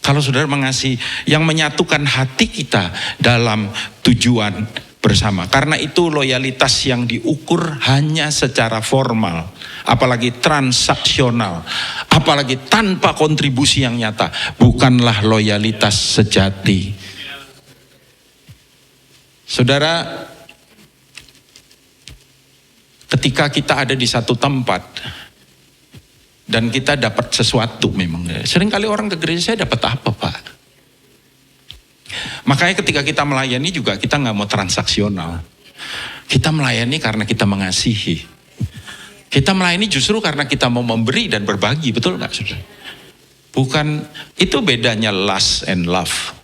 Kalau saudara mengasihi, yang menyatukan hati kita dalam tujuan bersama. Karena itu loyalitas yang diukur hanya secara formal, apalagi transaksional, apalagi tanpa kontribusi yang nyata, bukanlah loyalitas sejati. Saudara, ketika kita ada di satu tempat dan kita dapat sesuatu, memang seringkali orang ke gereja, saya dapat apa Pak? Makanya ketika kita melayani juga kita nggak mau transaksional. Kita melayani karena kita mengasihi. Kita melayani justru karena kita mau memberi dan berbagi, betul nggak saudara? Bukan, itu bedanya lust and love.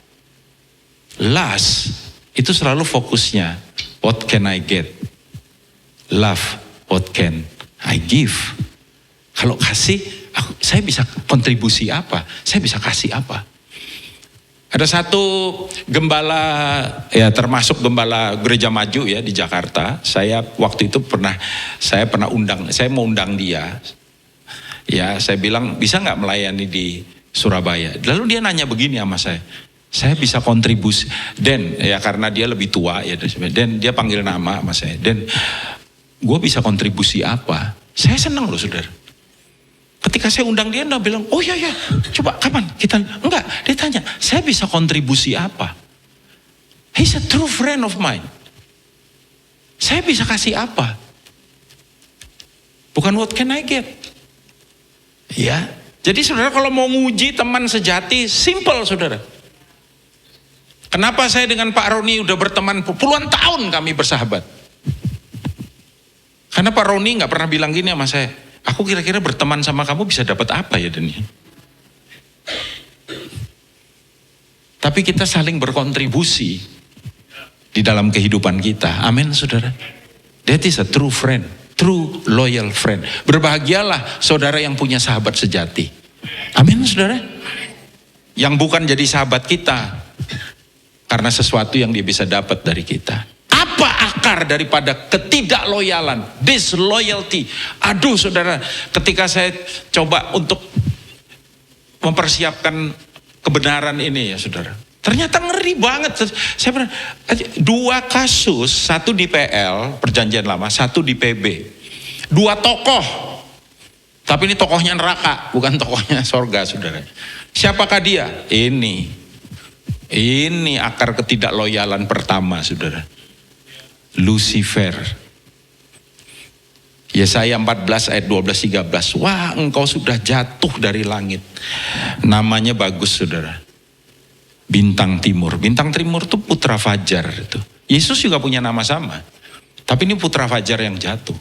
Lust itu selalu fokusnya, what can I get? Love, what can I give? Kalau kasih, saya bisa kontribusi apa? Saya bisa kasih apa? Ada satu gembala, ya termasuk gembala Gereja Maju ya di Jakarta. Saya waktu itu saya mau undang dia. Ya, saya bilang bisa nggak melayani di Surabaya? Lalu dia nanya begini sama saya bisa kontribusi. Den, ya karena dia lebih tua ya, Den dia panggil nama sama saya. Den, gue bisa kontribusi apa? Saya senang loh saudara. Ketika saya undang dia bilang, oh ya, coba kapan kita, enggak, dia tanya, saya bisa kontribusi apa? He's a true friend of mine. Saya bisa kasih apa? Bukan what can I get? Ya, jadi saudara kalau mau nguji teman sejati, simple saudara. Kenapa saya dengan Pak Roni udah berteman puluhan tahun kami bersahabat? Karena Pak Roni gak pernah bilang gini sama saya, aku kira-kira berteman sama kamu bisa dapat apa ya Deni? Tapi kita saling berkontribusi di dalam kehidupan kita. Amin saudara. That is a true friend, true loyal friend. Berbahagialah saudara yang punya sahabat sejati. Amin saudara. Yang bukan jadi sahabat kita karena sesuatu yang dia bisa dapat dari kita. Apa akar daripada ketidakloyalan, disloyalty? Aduh saudara, ketika saya coba untuk mempersiapkan kebenaran ini ya saudara, ternyata ngeri banget. Saya pernah 2 kasus, satu di PL, Perjanjian Lama, satu di PB. 2 tokoh, tapi ini tokohnya neraka, bukan tokohnya sorga saudara. Siapakah dia? Ini akar ketidakloyalan pertama saudara. Lucifer. Yesaya 14 ayat 12-13. Wah, engkau sudah jatuh dari langit. Namanya bagus saudara. Bintang Timur. Bintang Timur itu putra fajar itu. Yesus juga punya nama sama. Tapi ini putra fajar yang jatuh.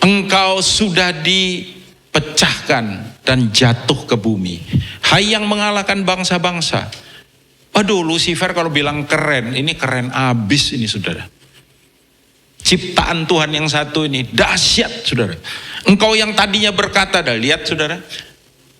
Engkau sudah dipecahkan dan jatuh ke bumi. Hai yang mengalahkan bangsa-bangsa. Aduh, Lucifer kalau bilang keren, ini keren abis ini saudara. Ciptaan Tuhan yang satu ini dahsyat saudara. Engkau yang tadinya berkata, dah lihat saudara,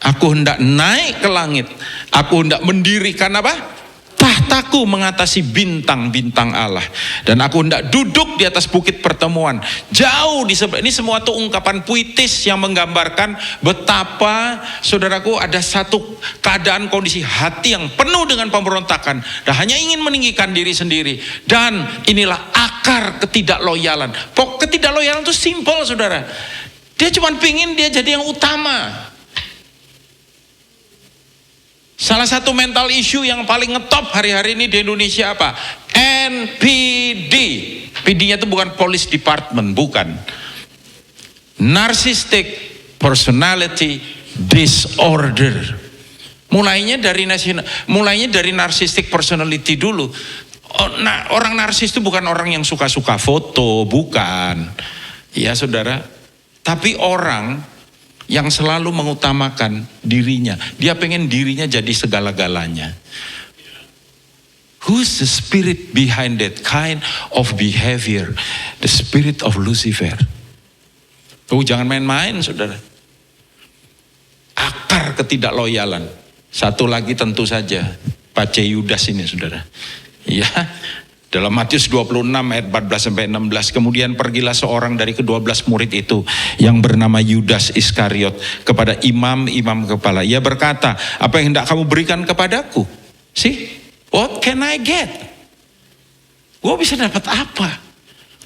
aku hendak naik ke langit, aku hendak mendirikan apa? Tahtaku mengatasi bintang-bintang Allah. Dan aku hendak duduk di atas bukit pertemuan. Jauh di sebelah. Ini semua tuh ungkapan puitis yang menggambarkan betapa saudaraku ada satu keadaan kondisi hati yang penuh dengan pemberontakan. Dan hanya ingin meninggikan diri sendiri. Dan inilah akar ketidakloyalan. Ketidakloyalan itu simple saudara. Dia cuma pingin dia jadi yang utama. Salah satu mental issue yang paling ngetop hari-hari ini di Indonesia apa? NPD. PD-nya itu bukan Police Department, bukan. Narcissistic Personality Disorder. Mulainya dari narcissistic personality dulu. Orang narsis itu bukan orang yang suka-suka foto, bukan. Ya saudara. Tapi orang yang selalu mengutamakan dirinya. Dia pengen dirinya jadi segala-galanya. Who's the spirit behind that kind of behavior? The spirit of Lucifer. Jangan main-main saudara. Akar ketidakloyalan. Satu lagi tentu saja Pace Yudas ini saudara. Ya, Dalam Matius 26 ayat 14-16, kemudian pergilah seorang dari ke-12 murid itu yang bernama Yudas Iskariot kepada imam-imam kepala. Ia berkata, apa yang hendak kamu berikan kepadaku? See, what can I get? Gue bisa dapat apa?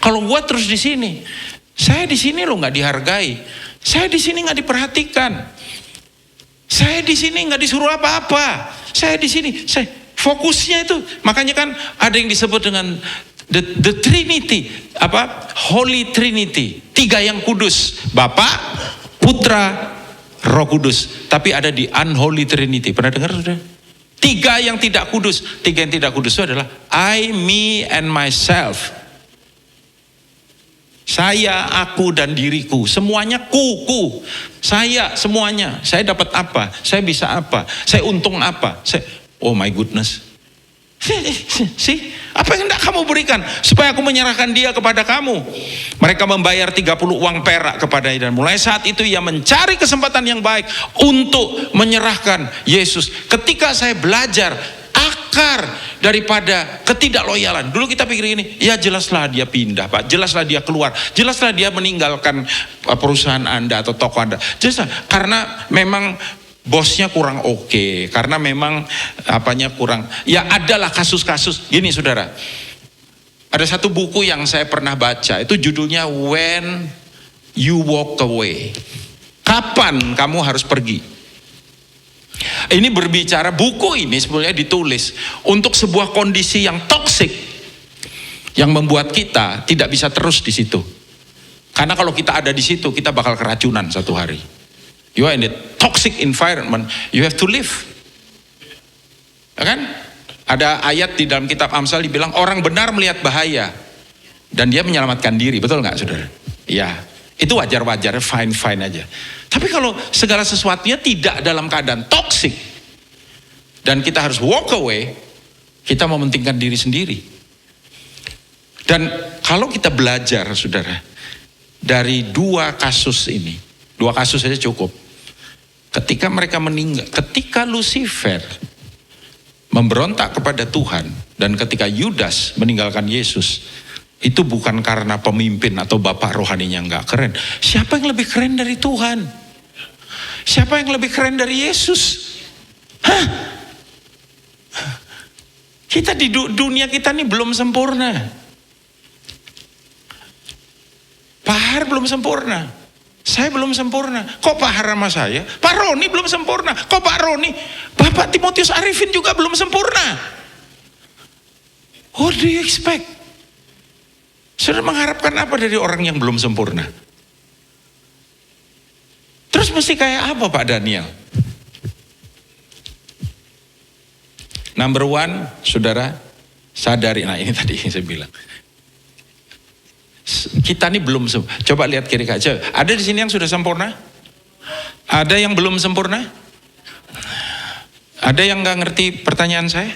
Kalau gue terus di sini, saya di sini lo nggak dihargai, saya di sini nggak diperhatikan, saya di sini nggak disuruh apa-apa, saya di sini, fokusnya itu, makanya kan ada yang disebut dengan the Trinity, Holy Trinity, 3 yang kudus, Bapa, Putra, Roh Kudus. Tapi ada di Unholy Trinity, pernah dengar sudah? 3 yang tidak kudus, 3 yang tidak kudus itu adalah I, me, and myself. Saya, aku, dan diriku, semuanya kuku. Saya semuanya, saya dapat apa, saya bisa apa, saya untung apa, oh my goodness. See, apa yang hendak kamu berikan supaya aku menyerahkan dia kepada kamu? Mereka membayar 30 uang perak kepadanya, dan mulai saat itu ia mencari kesempatan yang baik untuk menyerahkan Yesus. Ketika saya belajar akar daripada ketidakloyalan, dulu kita pikir ini, ya jelaslah dia pindah Pak, jelaslah dia keluar, jelaslah dia meninggalkan perusahaan Anda atau toko Anda, jelaslah karena memang bosnya kurang oke, karena memang apanya kurang. Ya adalah kasus-kasus gini saudara. Ada satu buku yang saya pernah baca, itu judulnya When You Walk Away. Kapan kamu harus pergi? Ini berbicara, buku ini sebenarnya ditulis untuk sebuah kondisi yang toksik, yang membuat kita tidak bisa terus di situ. Karena kalau kita ada di situ, kita bakal keracunan satu hari. You are in a toxic environment, you have to live. Ya kan? Ada ayat di dalam kitab Amsal dibilang orang benar melihat bahaya dan dia menyelamatkan diri, betul nggak saudara? Ya, itu wajar-wajar, fine-fine aja. Tapi kalau segala sesuatunya tidak dalam keadaan toxic dan kita harus walk away, kita mementingkan diri sendiri. Dan kalau kita belajar saudara dari 2 kasus ini, 2 kasus saja cukup. Ketika mereka meninggal, ketika Lucifer memberontak kepada Tuhan, dan ketika Yudas meninggalkan Yesus, itu bukan karena pemimpin atau bapak rohaninya nggak keren. Siapa yang lebih keren dari Tuhan? Siapa yang lebih keren dari Yesus? Hah? Kita di dunia kita ini belum sempurna. Pak Har belum sempurna. Saya belum sempurna. Kok Pak Har sama saya? Pak Roni belum sempurna. Kok Pak Roni? Bapak Timotius Arifin juga belum sempurna. What do you expect? Sudah mengharapkan apa dari orang yang belum sempurna? Terus mesti kayak apa Pak Daniel? Number 1, saudara, sadari. Nah ini tadi yang saya bilang. Kita ini belum, coba lihat kiri kaca. Ada di sini yang sudah sempurna? Ada yang belum sempurna? Ada yang nggak ngerti pertanyaan saya?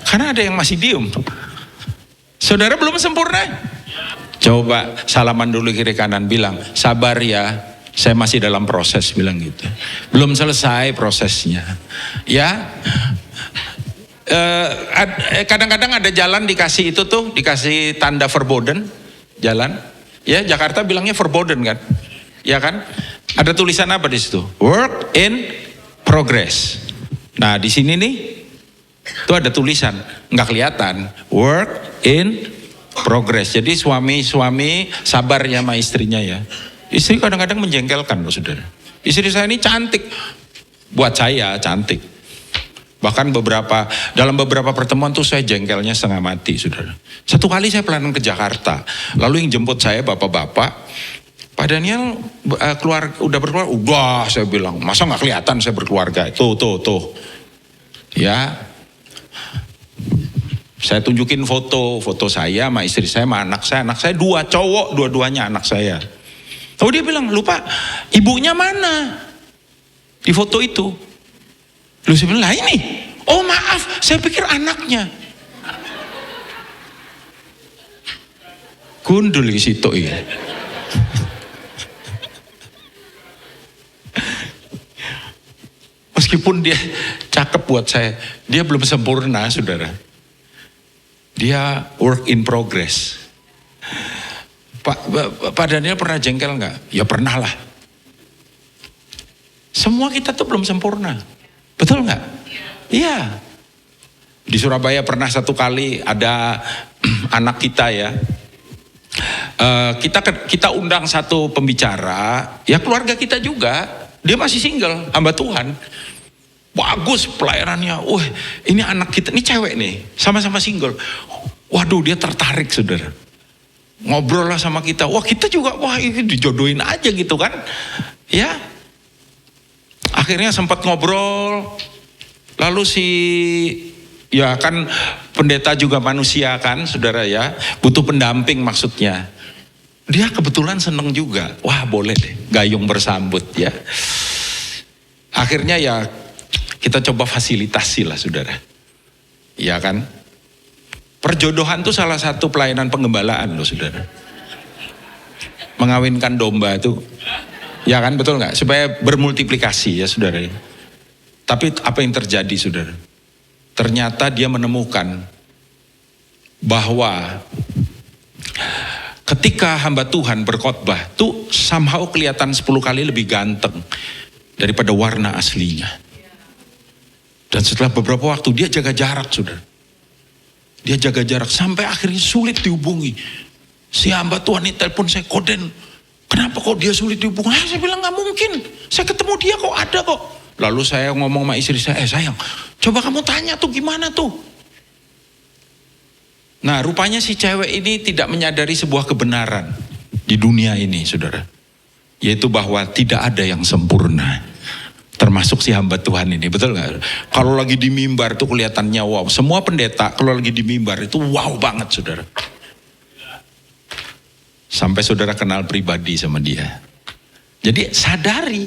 Karena ada yang masih diem. Saudara belum sempurna? Coba salaman dulu kiri kanan, bilang sabar ya, saya masih dalam proses, bilang gitu. Belum selesai prosesnya. Ya. Kadang-kadang ada jalan dikasih itu tuh, dikasih tanda verboten. Jalan, ya Jakarta bilangnya verboten kan, ya kan? Ada tulisan apa di situ? Work in progress. Nah di sini nih, tuh ada tulisan, nggak kelihatan. Work in progress. Jadi suami sabar ya sama istrinya ya. Istri kadang-kadang menjengkelkan loh saudara. Istri saya ini cantik, buat saya cantik. Bahkan dalam beberapa pertemuan tuh saya jengkelnya setengah mati saudara. Satu kali saya pelayanan ke Jakarta, lalu yang jemput saya bapak-bapak, Pak Daniel udah saya bilang, masa nggak kelihatan saya berkeluarga? Tuh. Ya, saya tunjukin foto saya sama istri saya sama anak saya 2 cowok, dua-duanya anak saya. Oh dia bilang, lupa ibunya mana di foto itu? Lu saya bilang, lah ini, oh maaf, saya pikir anaknya. Gundul di situ ya. Meskipun dia cakep buat saya, dia belum sempurna saudara. Dia work in progress. Pak Daniel pernah jengkel nggak? Ya pernah lah. Semua kita tuh belum sempurna. Betul nggak? Iya. Di Surabaya pernah satu kali ada anak kita ya. Kita undang satu pembicara, ya keluarga kita juga. Dia masih single, hamba Tuhan. Bagus pelayanannya. Wah, ini anak kita, ini cewek nih, sama-sama single. Waduh, dia tertarik saudara. Ngobrol lah sama kita. Wah, kita juga, wah ini dijodohin aja gitu kan. Ya. Akhirnya sempat ngobrol. Lalu ya kan pendeta juga manusia kan saudara ya. Butuh pendamping maksudnya. Dia kebetulan seneng juga. Wah boleh deh, gayung bersambut ya. Akhirnya ya kita coba fasilitasi lah saudara. Ya kan. Perjodohan itu salah satu pelayanan penggembalaan loh saudara. Mengawinkan domba itu. Ya kan betul nggak? Supaya bermultiplikasi ya saudara. Tapi apa yang terjadi saudara? Ternyata dia menemukan bahwa ketika hamba Tuhan berkhotbah tuh somehow kelihatan 10 kali lebih ganteng daripada warna aslinya. Dan setelah beberapa waktu dia jaga jarak saudara. Dia jaga jarak sampai akhirnya sulit dihubungi. Si hamba Tuhan ini telepon saya, Koden, kenapa kok dia sulit dihubungi? Saya bilang nggak mungkin, saya ketemu dia kok, ada kok. Lalu saya ngomong sama istri saya, sayang, coba kamu tanya tuh gimana tuh. Nah rupanya si cewek ini tidak menyadari sebuah kebenaran di dunia ini saudara. Yaitu bahwa tidak ada yang sempurna. Termasuk si hamba Tuhan ini, betul gak? Kalau lagi di mimbar tuh kelihatannya wow. Semua pendeta kalau lagi di mimbar itu wow banget saudara. Sampai saudara kenal pribadi sama dia. Jadi sadari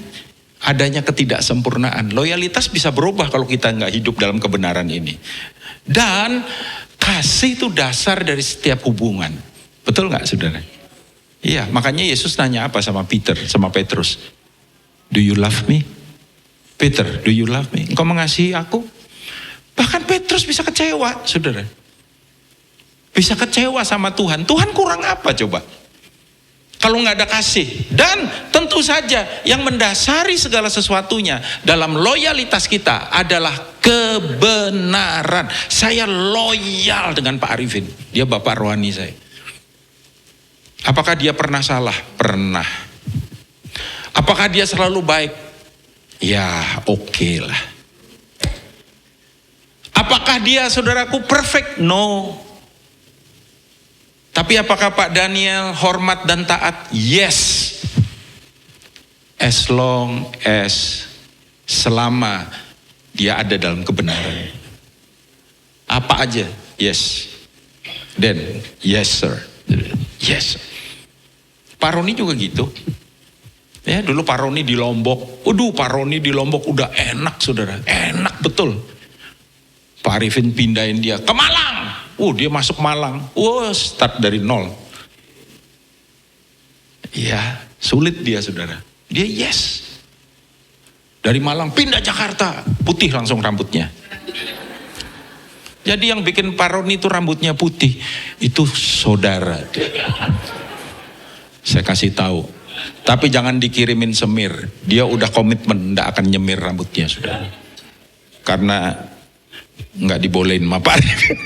adanya ketidaksempurnaan. Loyalitas bisa berubah kalau kita gak hidup dalam kebenaran ini. Dan kasih itu dasar dari setiap hubungan. Betul gak saudara? Iya, makanya Yesus nanya apa sama Peter, sama Petrus? Do you love me? Peter, do you love me? Engkau mengasihi aku? Bahkan Petrus bisa kecewa, saudara. Bisa kecewa sama Tuhan. Tuhan kurang apa coba? Kalau nggak ada kasih. Dan tentu saja yang mendasari segala sesuatunya dalam loyalitas kita adalah kebenaran. Saya loyal dengan Pak Arifin. Dia bapak rohani saya. Apakah dia pernah salah? Pernah. Apakah dia selalu baik? Ya oke lah. Apakah dia saudaraku perfect? No. Tapi apakah Pak Daniel hormat dan taat? Yes. As long as selama dia ada dalam kebenaran. Apa aja? Yes. Then yes sir. Yes. Pak Roni juga gitu. Ya dulu Pak Roni di Lombok. Pak Roni di Lombok udah enak saudara. Enak betul. Pak Arifin pindahin dia ke Malang. Dia masuk Malang. Start dari nol. Ya sulit dia saudara. Dia yes. Dari Malang pindah Jakarta. Putih langsung rambutnya. Jadi yang bikin Pak Roni itu rambutnya putih. Itu saudara. Saya kasih tahu. Tapi jangan dikirimin semir. Dia udah komitmen tidak akan nyemir rambutnya sudah. Karena nggak dibolehin sama Pak Arifin.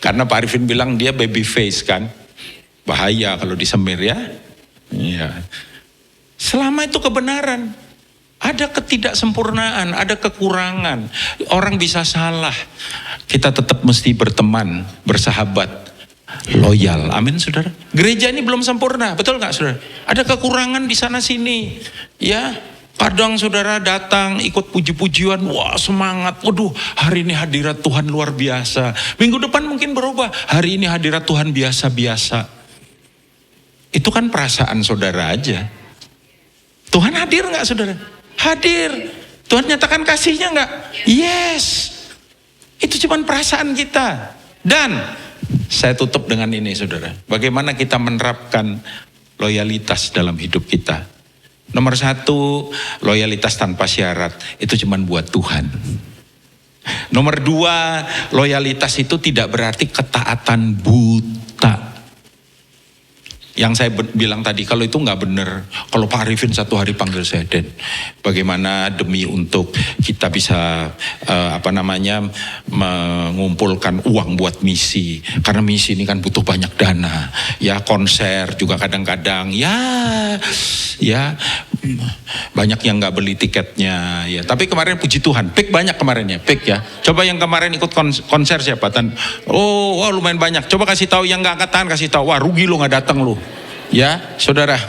Karena Pak Arifin bilang dia baby face kan. Bahaya kalau disemir ya. Iya. Selama itu kebenaran. Ada ketidaksempurnaan, ada kekurangan. Orang bisa salah. Kita tetap mesti berteman, bersahabat. Loyal, amin saudara. Gereja ini belum sempurna, betul gak saudara? Ada kekurangan di sana sini. Ya, kadang saudara datang ikut puji-pujian, wah semangat. Waduh, hari ini hadirat Tuhan luar biasa. Minggu depan mungkin berubah, hari ini hadirat Tuhan biasa-biasa. Itu kan perasaan saudara aja. Tuhan hadir gak saudara? Hadir. Tuhan nyatakan kasihnya gak? Yes. Itu cuma perasaan kita. Dan saya tutup dengan ini saudara. Bagaimana kita menerapkan loyalitas dalam hidup kita. Nomor 1, loyalitas tanpa syarat. Itu cuma buat Tuhan. Nomor 2, loyalitas itu tidak berarti ketaatan buta. Yang saya bilang tadi, kalau itu nggak benar, kalau Pak Arifin satu hari panggil saya, Den, bagaimana demi untuk kita bisa mengumpulkan uang buat misi, karena misi ini kan butuh banyak dana, ya konser juga kadang-kadang, ya banyak yang nggak beli tiketnya, ya. Tapi kemarin puji Tuhan, pick banyak kemarin ya, pick ya. Coba yang kemarin ikut konser siapa? Wah lumayan banyak. Coba kasih tahu yang nggak angkat tangan, kasih tahu. Wah rugi lu nggak datang lu. Ya, saudara.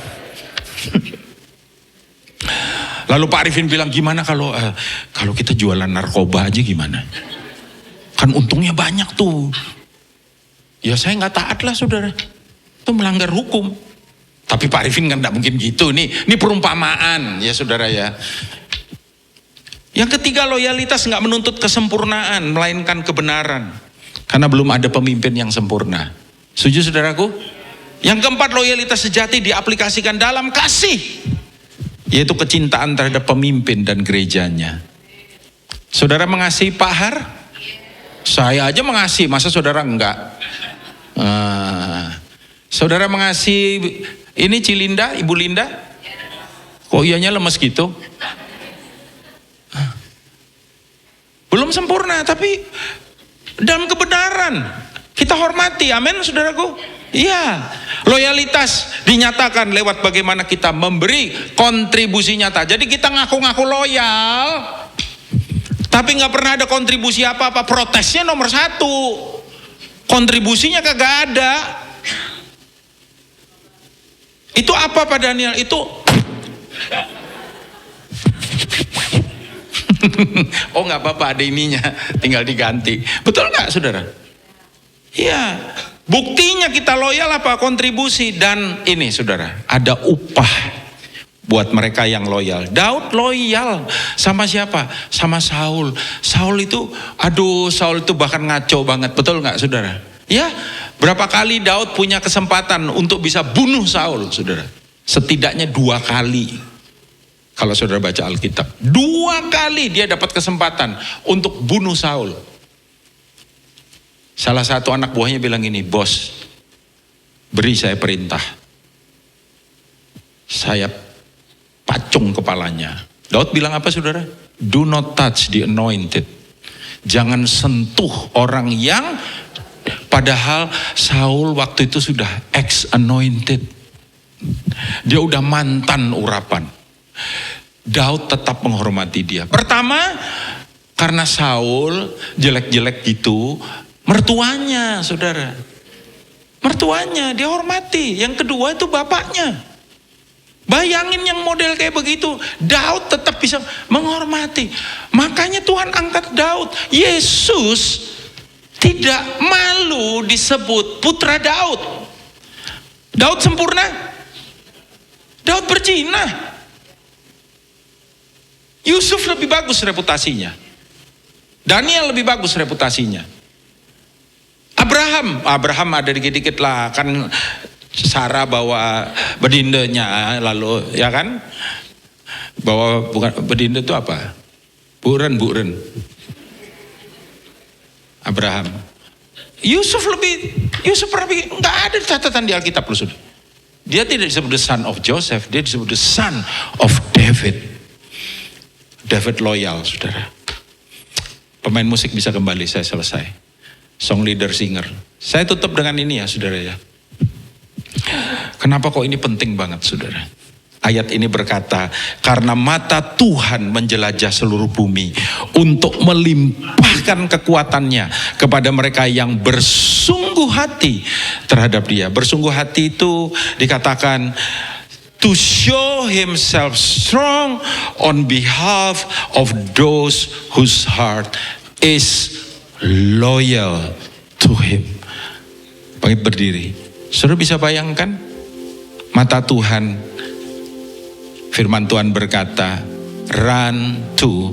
Lalu Pak Arifin bilang, gimana kalau kita jualan narkoba aja gimana? Kan untungnya banyak tuh. Ya saya nggak taat lah, saudara. Itu melanggar hukum. Tapi Pak Arifin kan nggak mungkin gitu. Ini perumpamaan, ya saudara ya. Yang ketiga, loyalitas nggak menuntut kesempurnaan, melainkan kebenaran. Karena belum ada pemimpin yang sempurna. Setuju saudaraku? Yang keempat, loyalitas sejati diaplikasikan dalam kasih, yaitu kecintaan terhadap pemimpin dan gerejanya. Saudara mengasihi Pak Har? Saya aja mengasihi, masa saudara enggak? Saudara mengasihi ini Cilinda, Ibu Linda? Kok ianya lemes gitu? Belum sempurna, tapi dalam kebenaran kita hormati, amin saudaraku. Iya, loyalitas dinyatakan lewat bagaimana kita memberi kontribusi nyata. Jadi kita ngaku-ngaku loyal, tapi nggak pernah ada kontribusi apa-apa. Protesnya nomor 1, kontribusinya kagak ada. Itu apa Pak Daniel? Itu oh nggak apa-apa, ada ininya, tinggal diganti. Betul nggak saudara? Iya. Buktinya kita loyal apa? Kontribusi. Dan ini saudara, ada upah buat mereka yang loyal. Daud loyal sama siapa? Sama Saul. Saul itu bahkan ngaco banget. Betul nggak saudara? Ya, berapa kali Daud punya kesempatan untuk bisa bunuh Saul saudara? Setidaknya 2 kali. Kalau saudara baca Alkitab, 2 kali dia dapat kesempatan untuk bunuh Saul. Salah satu anak buahnya bilang ini, bos, beri saya perintah, saya pacung kepalanya. Daud bilang apa saudara? Do not touch the anointed. Jangan sentuh orang yang, padahal Saul waktu itu sudah ex-anointed. Dia udah mantan urapan. Daud tetap menghormati dia. Pertama, karena Saul jelek-jelek gitu, mertuanya saudara, mertuanya dia hormati. Yang kedua itu bapaknya. Bayangin yang model kayak begitu, Daud tetap bisa menghormati. Makanya Tuhan angkat Daud. Yesus tidak malu disebut putra Daud. Daud sempurna? Daud berzina. Yusuf lebih bagus reputasinya. Daniel lebih bagus reputasinya. Abraham ada dikit-dikit lah, kan Sarah bawa bedindenya, lalu ya kan, bawa bukan bedinde itu apa? Buren. Abraham. Yusuf pernah bikin, nggak ada catatan di Alkitab loh sudah. Dia tidak disebut the son of Joseph, dia disebut the son of David. David loyal saudara. Pemain musik bisa kembali, saya selesai. Song leader singer. Saya tutup dengan ini ya saudara ya. Kenapa kok ini penting banget saudara? Ayat ini berkata, karena mata Tuhan menjelajah seluruh bumi untuk melimpahkan kekuatannya kepada mereka yang bersungguh hati terhadap dia. Bersungguh hati itu dikatakan to show himself strong on behalf of those whose heart is loyal to him. Bangkit berdiri. Saudara bisa bayangkan mata Tuhan, firman Tuhan berkata, run to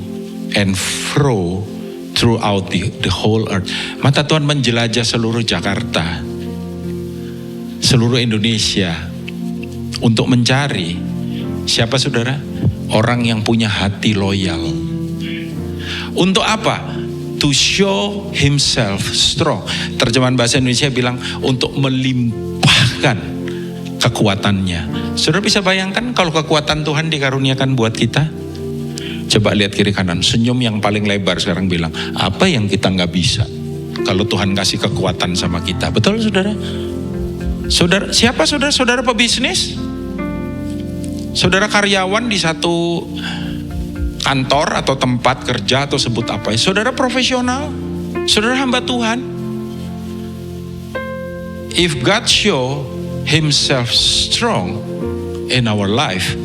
and fro throughout the whole earth. Mata Tuhan menjelajah seluruh Jakarta, seluruh Indonesia untuk mencari siapa saudara? Orang yang punya hati loyal. Untuk apa? to show himself strong. Terjemahan bahasa Indonesia bilang untuk melimpahkan kekuatannya. Saudara bisa bayangkan kalau kekuatan Tuhan dikaruniakan buat kita? Coba lihat kiri kanan, senyum yang paling lebar sekarang bilang, apa yang kita nggak bisa kalau Tuhan kasih kekuatan sama kita? Betul saudara? Saudara, siapa saudara? Saudara pebisnis? Saudara karyawan di satu kantor atau tempat kerja atau sebut apa? Saudara profesional? Saudara hamba Tuhan? If God show himself strong in our life,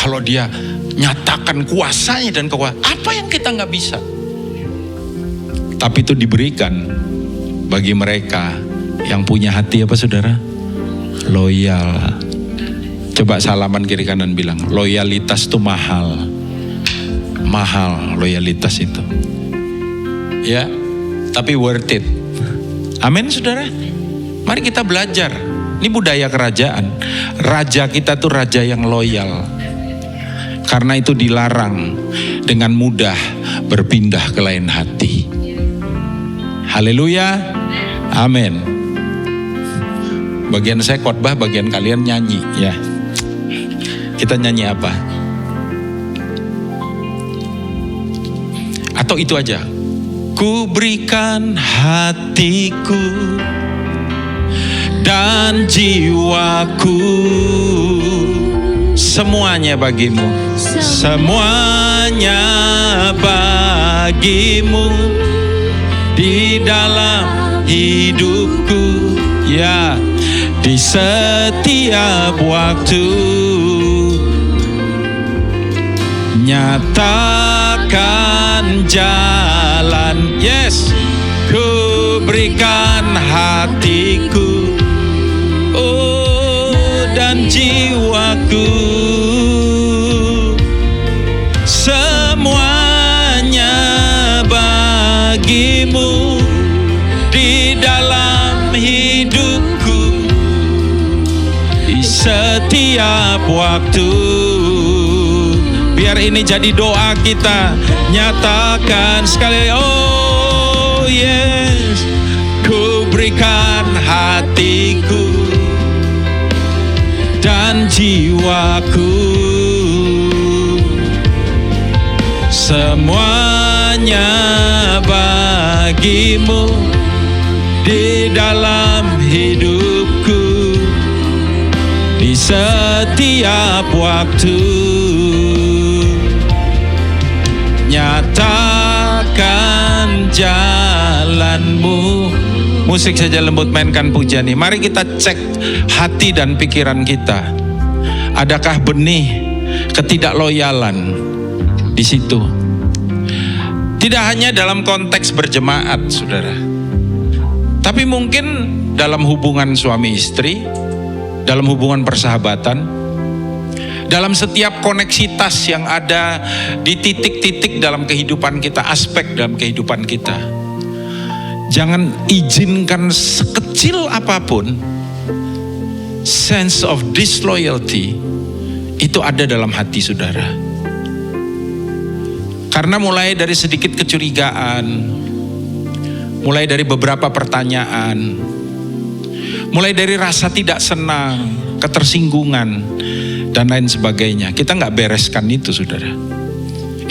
kalau dia nyatakan kuasanya dan kekuasaan, apa yang kita nggak bisa? Tapi itu diberikan bagi mereka yang punya hati apa saudara? Loyal. Coba salaman kiri kanan bilang, loyalitas itu mahal. Mahal loyalitas itu. Ya, tapi worth it. Amin saudara. Mari kita belajar. Ini budaya kerajaan. Raja kita tuh raja yang loyal. Karena itu dilarang dengan mudah berpindah ke lain hati. Haleluya. Amin. Bagian saya khotbah, bagian kalian nyanyi ya. Kita nyanyi apa? Atau itu aja. Ku berikan hatiku dan jiwaku, semuanya bagimu, semuanya bagimu di dalam hidupku, ya, di setiap waktu. Nyatakan jalan, yes, ku berikan hatiku, oh, dan jiwaku, semuanya bagimu di dalam hidupku, di setiap waktu. Biar ini jadi doa kita. Nyatakan sekali, oh yes, ku berikan hatiku dan jiwaku, semuanya bagimu di dalam hidupku, di setiap waktu. Nyatakan jalanmu. Musik saja lembut, mainkan pujian ini. Mari kita cek hati dan pikiran kita. Adakah benih ketidakloyalan di situ? Tidak hanya dalam konteks berjemaat, saudara. Tapi mungkin dalam hubungan suami istri, dalam hubungan persahabatan, dalam setiap koneksitas yang ada di titik-titik dalam kehidupan kita, aspek dalam kehidupan kita. Jangan izinkan sekecil apapun sense of disloyalty itu ada dalam hati saudara. Karena mulai dari sedikit kecurigaan, mulai dari beberapa pertanyaan, mulai dari rasa tidak senang, ketersinggungan, dan lain sebagainya. Kita nggak bereskan itu saudara.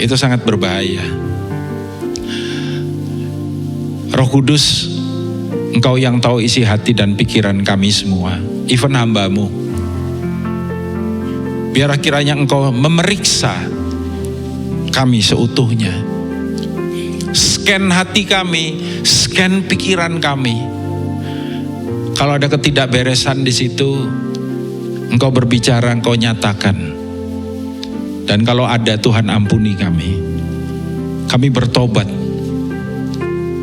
Itu sangat berbahaya. Roh Kudus, Engkau yang tahu isi hati dan pikiran kami semua, even hambamu. Biar kiranya Engkau memeriksa kami seutuhnya. Scan hati kami, scan pikiran kami. Kalau ada ketidakberesan di situ, Engkau berbicara, Engkau nyatakan. Dan kalau ada, Tuhan ampuni kami. Kami bertobat.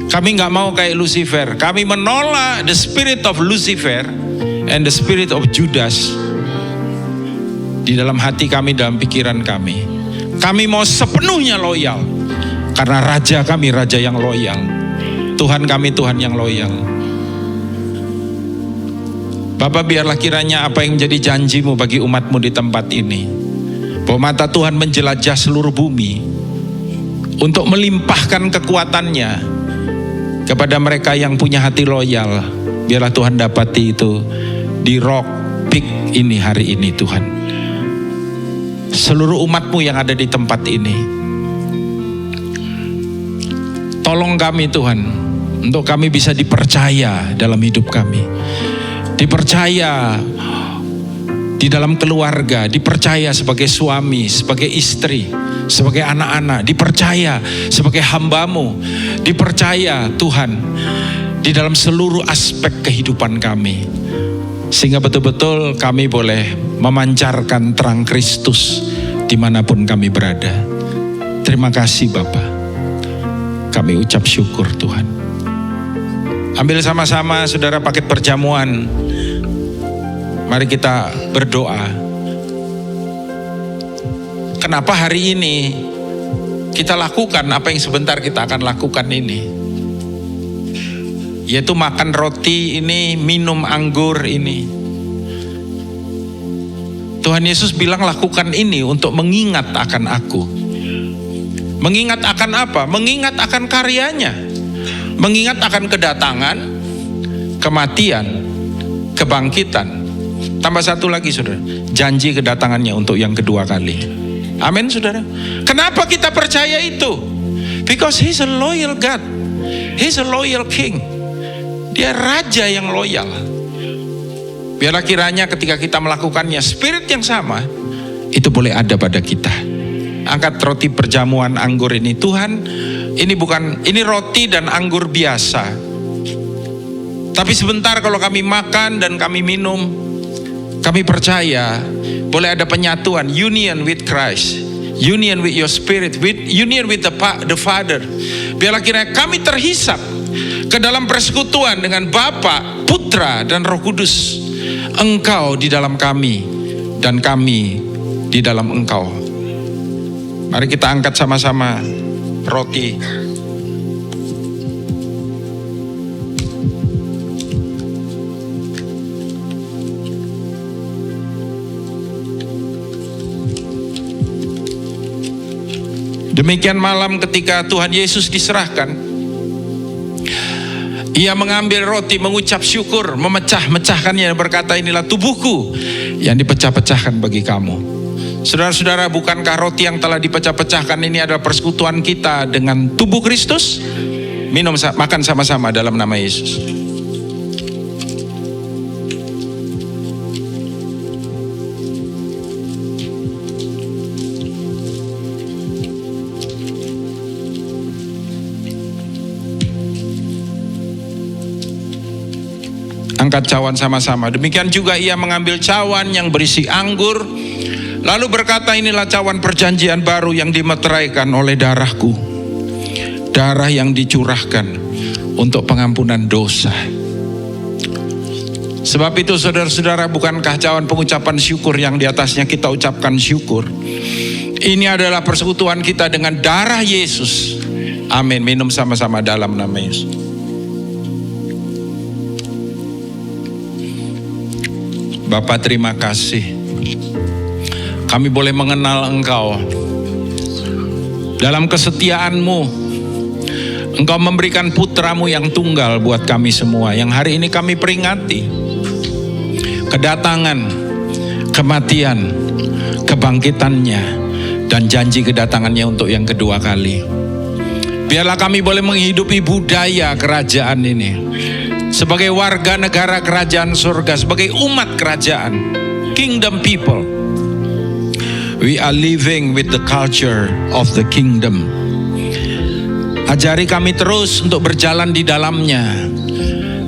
Kami gak mau kayak Lucifer. Kami menolak the spirit of Lucifer and the spirit of Judas di dalam hati kami, dalam pikiran kami. Kami mau sepenuhnya loyal. Karena Raja kami, Raja yang loyal. Tuhan kami, Tuhan yang loyal. Bapak, biarlah kiranya apa yang menjadi janjimu bagi umatmu di tempat ini, bahwa mata Tuhan menjelajah seluruh bumi untuk melimpahkan kekuatannya Kepada mereka yang punya hati loyal, biarlah Tuhan dapati itu di Rock Peak ini hari ini Tuhan. Seluruh umat-Mu yang ada di tempat ini, tolong kami Tuhan, untuk kami bisa dipercaya dalam hidup kami. Dipercaya di dalam keluarga, dipercaya sebagai suami, sebagai istri, sebagai anak-anak, dipercaya sebagai hamba-Mu, dipercaya Tuhan di dalam seluruh aspek kehidupan kami, sehingga betul-betul kami boleh memancarkan terang Kristus dimanapun kami berada. Terima kasih Bapa, kami ucap syukur Tuhan. Ambil sama-sama saudara paket perjamuan. Mari kita berdoa. Kenapa hari ini kita lakukan apa yang sebentar kita akan lakukan ini? Yaitu makan roti ini, minum anggur ini. Tuhan Yesus bilang lakukan ini untuk mengingat akan aku. Mengingat akan apa? Mengingat akan karyanya. Mengingat akan kedatangan, kematian, kebangkitan. Tambah satu lagi saudara, janji kedatangannya untuk yang kedua kali. Amin saudara. Kenapa kita percaya itu? Because He's a loyal God. He's a loyal King. Dia raja yang loyal. Biarlah kiranya ketika kita melakukannya, spirit yang sama itu boleh ada pada kita. Angkat roti perjamuan anggur ini. Tuhan, ini roti dan anggur biasa. Tapi sebentar kalau kami makan dan kami minum, kami percaya boleh ada penyatuan, union with Christ, union with your spirit, union with the Father. Biarlah kiranya kami terhisap ke dalam persekutuan dengan Bapa, Putra dan Roh Kudus. Engkau di dalam kami dan kami di dalam Engkau. Mari kita angkat sama-sama roti. Demikian malam ketika Tuhan Yesus diserahkan, Ia mengambil roti, mengucap syukur, memecah-mecahkannya dan berkata, inilah tubuhku yang dipecah-pecahkan bagi kamu. Saudara-saudara, bukankah roti yang telah dipecah-pecahkan ini adalah persekutuan kita dengan tubuh Kristus? Makan sama-sama dalam nama Yesus. Angkat cawan sama-sama. Demikian juga Ia mengambil cawan yang berisi anggur, lalu berkata, inilah cawan perjanjian baru yang dimeteraikan oleh darahku, darah yang dicurahkan untuk pengampunan dosa. Sebab itu saudara-saudara, bukankah cawan pengucapan syukur yang di atasnya kita ucapkan syukur, ini adalah persekutuan kita dengan darah Yesus. Amin. Minum sama-sama dalam nama Yesus. Bapa, terima kasih. Kami boleh mengenal Engkau. Dalam kesetiaan-Mu, Engkau memberikan putra-Mu yang tunggal buat kami semua, yang hari ini kami peringati. Kedatangan, kematian, kebangkitannya, dan janji kedatangannya untuk yang kedua kali. Biarlah kami boleh menghidupi budaya kerajaan ini. Sebagai warga negara kerajaan surga, sebagai umat kerajaan, kingdom people, we are living with the culture of the kingdom. Ajari kami terus untuk berjalan di dalamnya,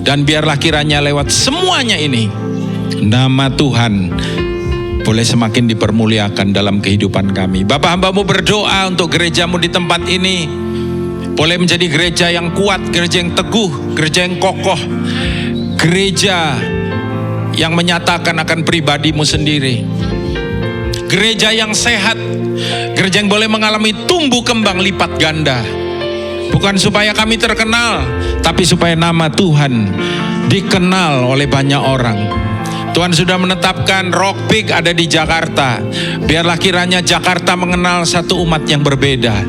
dan biarlah kiranya lewat semuanya ini, nama Tuhan boleh semakin dipermuliakan dalam kehidupan kami. Bapa, hamba-Mu berdoa untuk gereja-Mu di tempat ini, boleh menjadi gereja yang kuat, gereja yang teguh, gereja yang kokoh, gereja yang menyatakan akan pribadi-Mu sendiri, gereja yang sehat, gereja yang boleh mengalami tumbuh kembang lipat ganda. Bukan supaya kami terkenal, tapi supaya nama Tuhan dikenal oleh banyak orang. Tuhan sudah menetapkan Rock Peak ada di Jakarta. Biarlah kiranya Jakarta mengenal satu umat yang berbeda.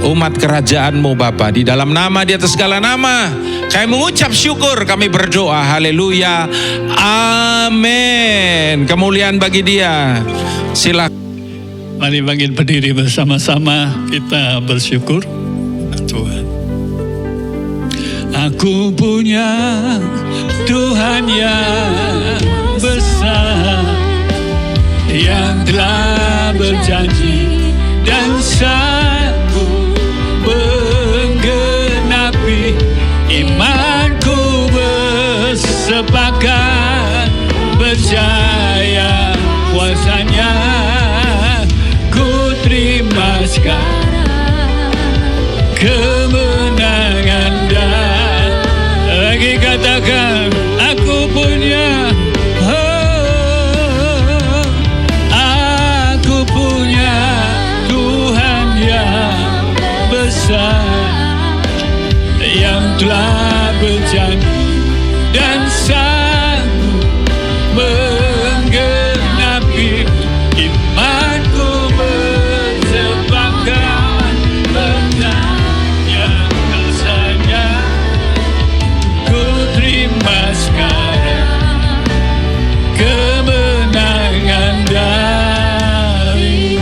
umat kerajaan-Mu Bapa. Di dalam nama, di atas segala nama, kami mengucap syukur, kami berdoa. Haleluya. Amin. Kemuliaan bagi Dia. Silakan. Mari bangkit berdiri bersama-sama, kita bersyukur Tuhan. Aku punya Tuhan yang besar, yang telah berjanji dan sanggup menggenapi imanku, bersepakat percaya kuasanya. Ku terima sekarang kemenangan dan lagi katakan aku punya, aku punya Tuhan yang besar, yang telah berjanji dan sanggup menggenapi imanku, bersepakat percaya kuasanya. Ku terima sekarang kemenangan dari-Mu.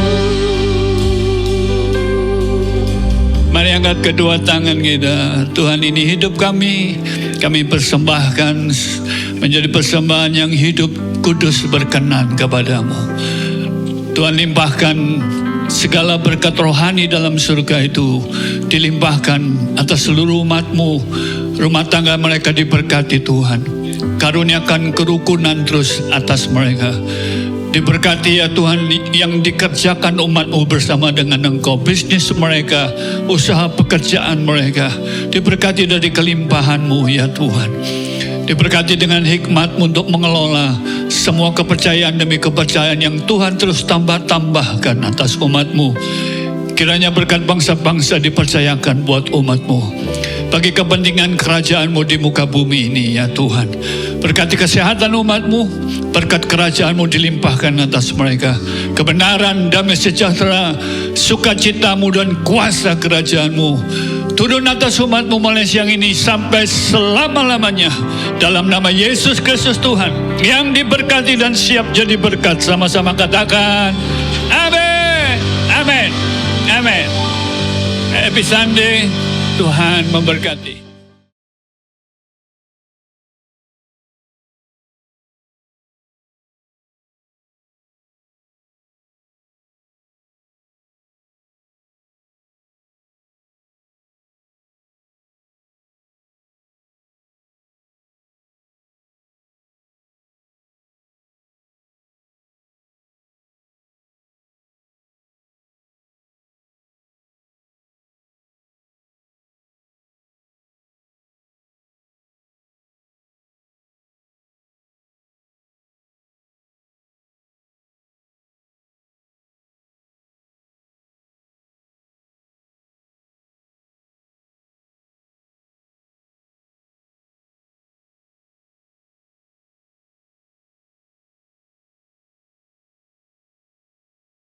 Mari angkat kedua tangan kita. Tuhan, ini hidup kami persembahkan menjadi persembahan yang hidup, kudus, berkenan kepadamu. Tuhan, limpahkan segala berkat rohani dalam surga itu, dilimpahkan atas seluruh umat-Mu. Rumah tangga mereka diberkati Tuhan. Karuniakan kerukunan terus atas mereka. Diberkati ya Tuhan yang dikerjakan umat-Mu bersama dengan Engkau. Bisnis mereka, usaha pekerjaan mereka, diberkati dari kelimpahan-Mu ya Tuhan. Diberkati dengan hikmat-Mu untuk mengelola semua kepercayaan demi kepercayaan yang Tuhan terus tambahkan atas umat-Mu. Kiranya berkat bangsa-bangsa dipercayakan buat umat-Mu, bagi kepentingan kerajaan-Mu di muka bumi ini ya Tuhan. Berkati kesehatan umat-Mu, berkat kerajaan-Mu dilimpahkan atas mereka. Kebenaran, damai sejahtera, sukacita-Mu dan kuasa kerajaan-Mu turun atas umat-Mu Malaysia yang ini sampai selama-lamanya. Dalam nama Yesus Kristus Tuhan yang diberkati dan siap jadi berkat, sama-sama katakan amin, amin, amin. Happy Sunday, Tuhan memberkati.